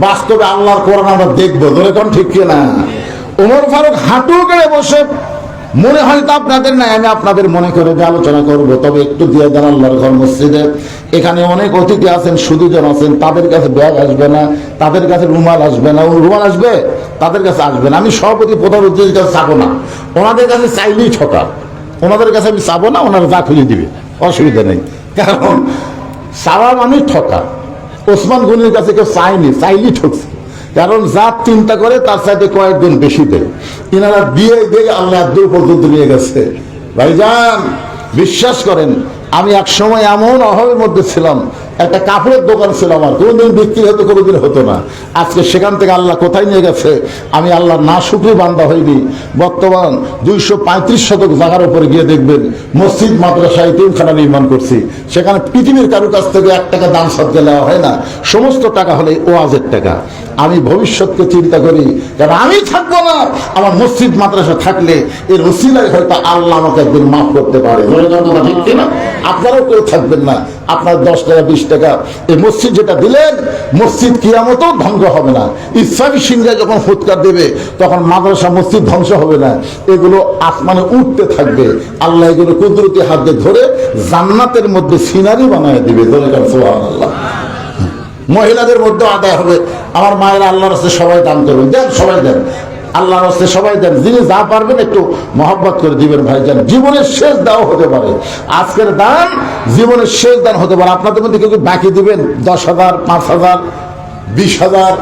বাস্তবে আল্লাহর কোরআন আমরা দেখবো। ধরে কোন ঠিক কিনা? ওমর ফারুক হাঁটু গেড়ে বসে, মনে হয় তো আপনাদের নাই, আমি আপনাদের মনে করে আলোচনা করবো। তবে একটু দিয়ে দেন আল্লাহর ঘর মসজিদে, এখানে অনেক অতিথি আছেন, সুদীজন আছেন, তাদের কাছে ব্যাগ আসবে না, তাদের কাছে রুমাল আসবে না। রুমাল আসবে, তাদের কাছে আসবে না। আমি সভাপতি প্রধান অতিথির কাছে চাবো না, ওনাদের কাছে চাইলেই ঠকা। ওনাদের কাছে আমি চাবো না, ওনারা যা খুলে দিবে, অসুবিধা নেই। কারণ চাওয়া মানে ঠকা। ওসমান গনির কাছে কেউ চায়নি, চাইলেই ঠকছে। কারণ যা চিন্তা করে তার সাথে কয়েকদিন বেশি দেয়। এনারা দিয়ে দিয়ে আল্লাহ দূর পর্যন্ত নিয়ে গেছে। ভাইজান বিশ্বাস করেন, আমি এক সময় এমন অভাবের মধ্যে ছিলাম, একটা কাপড়ের দোকান ছিল আমার, কোনোদিন বিক্রি হতো, কোনোদিন হতো না। আজকে সেখান থেকে আল্লাহ কোথায় নিয়ে গেছে, আমি আল্লাহ না শুকরি বান্দা হইনি। বর্তমান 235 শতক জায়গার উপরে গিয়ে দেখবেন মসজিদ, মাদ্রাসা, ইতিমখানা নির্মাণ করছি। সেখানে পৃথিবীর কারো কাছ থেকে 1 টাকা দান সদকা নেওয়া হয় না, সমস্ত টাকা হলে ওয়াজের টাকা। আমি ভবিষ্যৎকে চিন্তা করি, কারণ আমি থাকবো না, আমার মসজিদ মাদ্রাসা থাকলে এর ওসিলায় হয়তো আল্লাহ আমাকে একদিন মাফ করতে পারে। ঠিক কিনা? আপনারাও কেউ থাকবেন না, আপনার 10 টাকা 20 টাকা এই মসজিদ যেটা দিলেন, মসজিদ কিয়ামতেও ধ্বংস হবে না। ইসলামী সিংহা যখন ফুৎকার দেবে তখন মাদ্রাসা মসজিদ ধ্বংস হবে না, এগুলো আসমানে উঠতে থাকবে। আল্লাহ এগুলো কুদরতি হাত দিয়ে ধরে জান্নাতের মধ্যে সিনারি বানায় দিবে। সুবহানাল্লাহ। মহিলাদের মধ্যে আদায় হবে। আমার মায়েরা আল্লাহর রাস্তায় সবাই দান করবেন, দেন, সবাই দেন, আল্লাহর রাস্তায় সবাই দেন। যিনি যা পারবেন একটু মহব্বত করে দিবেন ভাইজান। জীবনের শেষ দাও হতে পারে, আজকের দান জীবনের শেষ দান হতে পারে। আপনাদের মধ্যে কেউ বাকি দিবেন 10,000, 5,000, 20,000,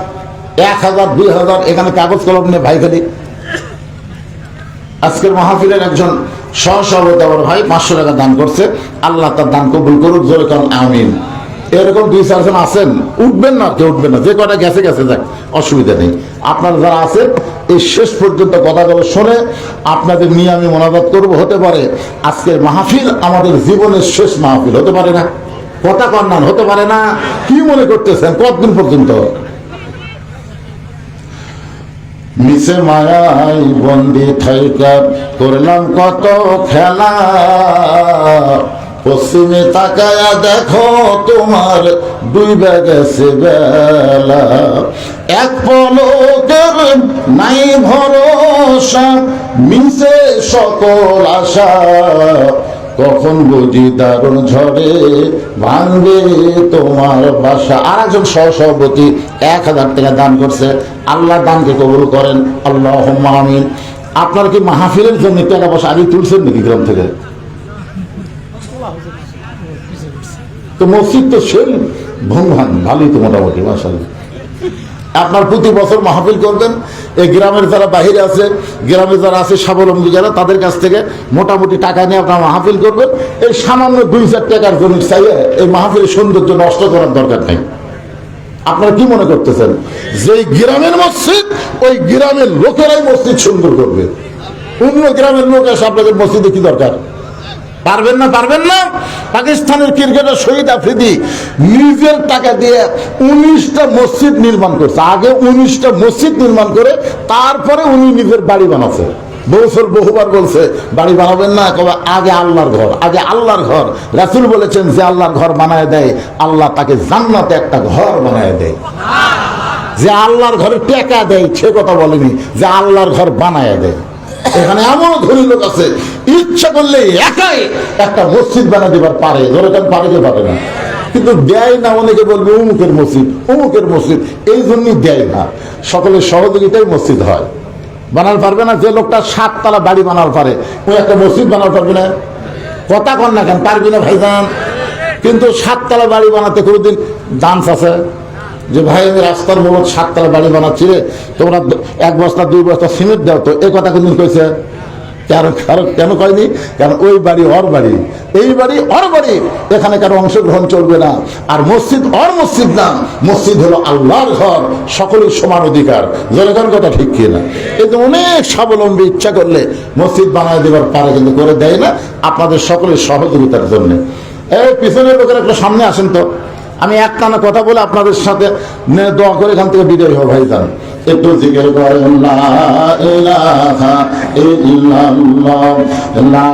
1,000, 2,000, এখানে কাগজ কলম নিয়ে ভাই খালি। আজকের মাহফিলের একজন সহসভাপতি আমার ভাই 500 টাকা দান করছে, আল্লাহ তার দান কবুল করুক, জোরে কারণ আমিন। এরকম 2-4 জন আছেন, উঠবেন না, কেউ উঠবেন না, যে কটা গেছে গেছে, যাক, অসুবিধা নেই। আপনারা যারা আছেন এই শেষ পর্যন্ত কথাগুলো শুনে আপনাদের নিয়ে আমি মোনাজাত করব। হতে পারে আজকের মাহফিল আমাদের জীবনের শেষ মাহফিল, হতে পারে না? কথা কন্যান, হতে পারে না? কি মনে করতেছেন কতদিন পর্যন্ত? মিশে মায়াই বন্দি থাইকা করলাম কত খেলা, পশ্চিমে তাকায়া দেখো তোমার ডুইবা গেছে বেলা, এক পলকের নাই ভরসা, মিশে সকল আশা, কখন বুঝি দারুণ ঝড়ে ভাঙবে তোমার বাসা। আর একজন সহসভাপতি 1,000 টাকা দান করছে, আল্লাহ দানকে কবুল করেন, আল্লাহুম্মা আমিন। আপনার কি মাহফিলের জন্য টাকা পয়সা আগে তুলছেন নাকি গ্রাম থেকে? তো মসজিদ তো সেই ভঙ্গান ভালোই তো মোটামুটি, মাশাআল্লাহ। আপনার প্রতি বছর মাহফিল করবেন, এই গ্রামের যারা বাহিরে আছে, গ্রামে যারা আছে স্বাবলম্বী যারা, তাদের কাছ থেকে মোটামুটি টাকা নিয়ে আপনার মাহফিল করবেন। এই সামান্য 2-4 টাকার জন্য চাইয়ে এই মাহফিলের সৌন্দর্য নষ্ট করার দরকার নেই। আপনারা কি মনে করতেছেন যে গ্রামের মসজিদ, ওই গ্রামের লোকেরাই মসজিদ সুন্দর করবে? অন্য গ্রামের লোক এসে আপনাদের মসজিদে কি দরকার? পারবেন না, পারবেন না। পাকিস্তানের ক্রিকেটার শহীদ আফ্রিদি নিজের টাকা দিয়ে 19টা মসজিদ নির্মাণ করছে। আগে 19টা মসজিদ নির্মাণ করে তারপরে উনি নিজের বাড়ি বানাচ্ছে। বহুবার বলছে বাড়ি বানাবেন না, কবে আগে আল্লাহর ঘর, আগে আল্লাহর ঘর। রাসূল বলেছেন যে আল্লাহর ঘর বানায় দেয়, আল্লাহ তাকে জান্নাতে একটা ঘর বানায় দেয়। যে আল্লাহর ঘরে টাকা দেয় সে কথা বলেনি, যে আল্লাহর ঘর বানায় দেয়। এখানে এমন ধনী লোক আছে, ইচ্ছা করলে একাই একটা মসজিদ বানা দিবার পারে, ধরে কেন পারে, যে পারে না, কিন্তু দেয় না। অনেকে বলবে অমুকের মসজিদ, অমুকের মসজিদ, এই জন্যই দেয় না। সকলের সহযোগিতাই মসজিদ হয়। বানাতে পারবে না যে লোকটা 7 তলা বাড়ি বানাতে পারে, ওই একটা মসজিদ বানাতে পারবে না? কথা কন না কেন, পারবি না ভাইজান? কিন্তু 7 তলা বাড়ি বানাতে কোনোদিন ডান্স আছে যে ভাই আমি রাস্তার মূলত 7 তলা বাড়ি বানাচ্ছি রে, তোমরা 1 বস্তা 2 বস্তা সিমেন্ট দাও তো, এই কথা কোনদিন কইছে? কেন কয়নি? কারণ ওই বাড়ি ওর বাড়ি, এই বাড়ি ওর বাড়ি, এখানে কারো অংশগ্রহণ চলবে না। আর মসজিদ ওর মসজিদ না, মসজিদ হলো আল্লাহর ঘর, সকলের সমান অধিকার। জনগণ কথা ঠিক কিনা? এই যে অনেক স্বাবলম্বী ইচ্ছা করলে মসজিদ বানায় দেবার পারে, কিন্তু করে দেয় না। আপনাদের সকলের সহযোগিতার জন্য এই পিছনের লোকের একটা সামনে আসেন তো, আমি একটানা কথা বলে আপনাদের সাথে দোয়া করে এখান থেকে বিদায় হব। ভাইজান একটু জিকির করেন, লা ইলাহা ইল্লাল্লাহ, লা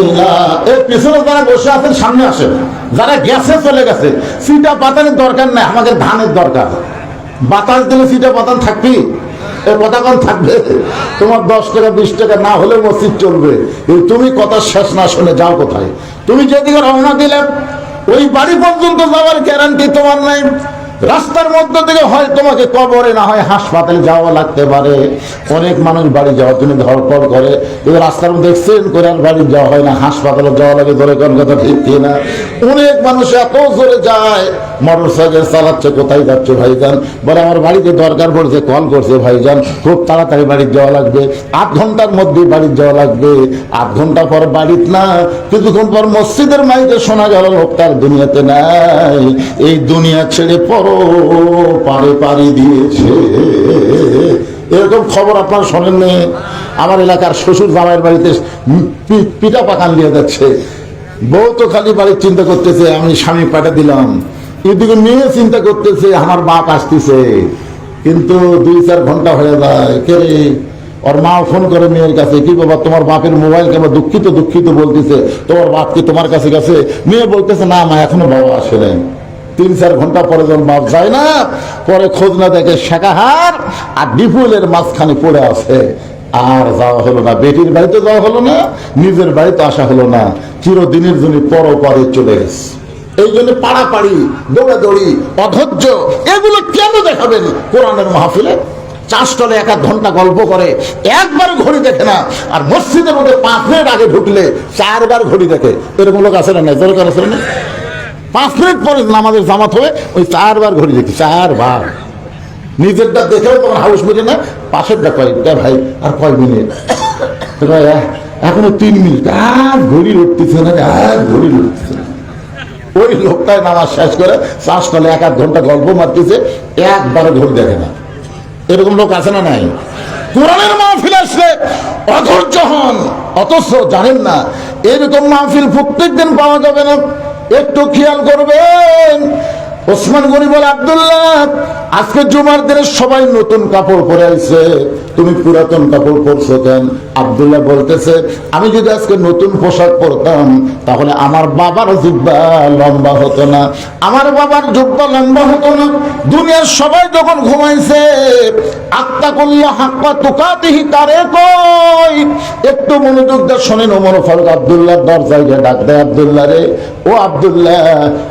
ইলাহা। এই পিছনে যারা বসে আছেন সামনে আসেন, যারা গেছে চলে গেছে, সিটা পাতানের দরকার নাই, আমাদের ধানের দরকার। বাতাস দিলে সিটা পাতান থাকবি, এই কথা কোন থাকবে? তোমার 10 টাকা 20 টাকা না হলে মসজিদ চলবে। তুমি কথা শেষ না শুনে যাও কোথায়? তুমি যেদিকে রওনা দিলে ওই বাড়ি পর্যন্ত যাওয়ার গ্যারান্টি তোমার নাই। রাস্তার মধ্য থেকে হয় তোমাকে কবরে না হয় হাসপাতালে যাওয়া লাগতে পারে। অনেক মানুষ বাড়ি যাওয়ার জন্য ধরপড় করে, কিন্তু রাস্তার মধ্যে অ্যাক্সিডেন্ট করে আর বাড়ি যাওয়া হয় না, হাসপাতালে যাওয়া লাগে। ধরে কোন কথা ঠিক কিনা? অনেক মানুষ এত জোরে যায়, মোটর সাইকেল চালাচ্ছে, কোথায় যাচ্ছে ভাইজান? বলে আমার বাড়িতে দরকার পড়ছে, কল করছে ভাইজান, খুব তাড়াতাড়ি বাড়ি যাওয়া লাগবে, 8 ঘন্টার মধ্যে বাড়ি যাওয়া লাগবে। 8 ঘন্টা পর বাড়িত না, কিছুক্ষণ পর মসজিদের মাইকে শোনা গেল লোকটার দুনিয়াতে নাই, এই দুনিয়া ছেড়ে পরো পারে পাড়ি দিয়েছে। এরকম খবর আপনারা শোনেননি? আমার এলাকার শ্বশুর জামাইয়ের বাড়িতে পিঠা পাকান দিয়ে যাচ্ছে, বউ তো খালি বাড়ির চিন্তা করতেছে আমি স্বামী পাঠা দিলাম, এদিকে মেয়ে চিন্তা করতেছে আমার বাপ আসতেছে, কিন্তু 2-4 ঘন্টা হয়ে যায়। কে রে? ওর মা ফোন করে মেয়ের কাছে, কি বাবা তোমার বাপের মোবাইল কেমন দুঃখিত দুঃখিত বলতেছে, তোমার বাপ কি তোমার কাছে গেছে? মেয়ে বলতেছে না মা, এখনো বাবা আসে নাই। 3-4 ঘন্টা পরে যখন বাপ যায় না, পরে খোঁজ না দেখে শেখাহার আর ডিফুলের মাঝখানে পড়ে আছে। আর যাওয়া হলো না, বেটির বাড়িতে যাওয়া হলো না, নিজের বাড়িতে আসা হলো না, চিরদিনের জন্য পরে চলে গেছে। এই জন্য পাড়াপাড়ি, দৌড়াদৌড়ি, অধৈর্য, এগুলো কেন দেখাবেন কোরআনের মাহফিলে? চাষতলে 1-1 ঘন্টা গল্প করে, একবার ঘড়ি দেখে না, আর মসজিদের মধ্যে 5 মিনিট আগে ঢুকলে 4 বার ঘড়ি দেখে। এরকম লোক আছে না? দরকার আছে না? 5 মিনিট পরে আমাদের জামাত হবে, ওই 4 বার ঘড়ি দেখি, 4 বার। নিজেরটা দেখেও তোমার হাউস বুঝে না, পাশেরটা কয়েকটা ভাই আর কয় মিনিট, এখনো 3 মিনিট, আর ঘড়ি উঠতেছে না, আর ঘড়ি উঠতেছে না। ওই লোকটাই নামাজ শেষ করে চাষতলে 1-1 ঘন্টা গল্প মারতেছে, একবারও ঘড়ি দেখে না। এরকম লোক আছে না নাই? কোরআনের মাহফিল আসলে অধৈর্য হন, অথচ জানেন না এরকম মাহফিল প্রত্যেকদিন পাওয়া যাবে না। একটু খেয়াল করবেন। ওসমান গনি বলে, আব্দুল্লাহ আজকে জুমার দিনে সবাই নতুন কাপড় পরে আইছে, তুমি পুরাতন কাপড় পরছো কেন? আব্দুল্লাহ বলতেছে, আমি যদি আজকে নতুন পোশাক পরতাম তাহলে আমার বাবার জিহ্বা লম্বা হতো না, আমার বাবার জিহ্বা লম্বা হতো না। দুনিয়ার সবাই যখন ঘুমাইছে, আত্তাকুল্লাহ হাক্কা তুকাতিহি কারে কই? একটু মনোযোগ দিয়ে শোনেন। ওমর ফারুক আব্দুল্লাহর দরজায় গিয়ে ডাক দেয়, আব্দুল্লাহ রে, ও আব্দুল্লাহ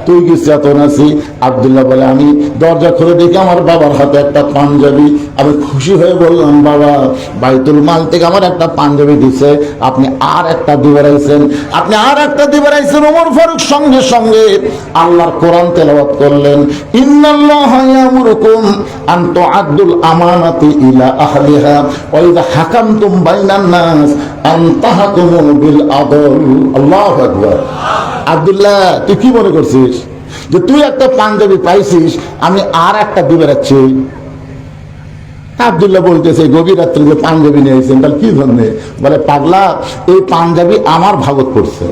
তুই কি চেতন আছি? আব্দুল্লাহ বলে, আমি দরজা খুলে দেখি আমার বাবার হাতে একটা পাঞ্জাবি। আমি খুশি হয়ে বললাম, বাবা বাইতুল মাল থেকে আমার একটা পাঞ্জাবি দিছে, আপনি আর একটা দিবেরাইছেন, আপনি আর একটা দিবেরাইছেন। ওমর ফারুক সঙ্গে সঙ্গে আল্লাহর কোরআন তেলাওয়াত করলেন, ইন্নাল্লাহা ইয়ামুরুকুম আন তুআদ্দুল আমানাতি ইলা আহলিহা ওয়া ইযা হাকামতুম বাইনান নাস আন তাহকুমু বিল আদল। আল্লাহু আকবার। আব্দুল্লাহ তুই কি মনে করছিস যে তুই একটা পাঞ্জাবি পাইছিস, আমি আর একটা দিবে রাখছি? আব্দুল্লাহ বলতেছে, গভীর রাত্রে যে পাঞ্জাবি নিয়ে এসেছেন তাহলে কি ধরনের? বলে, পাগলা এই পাঞ্জাবি আমার ভাগত করছে।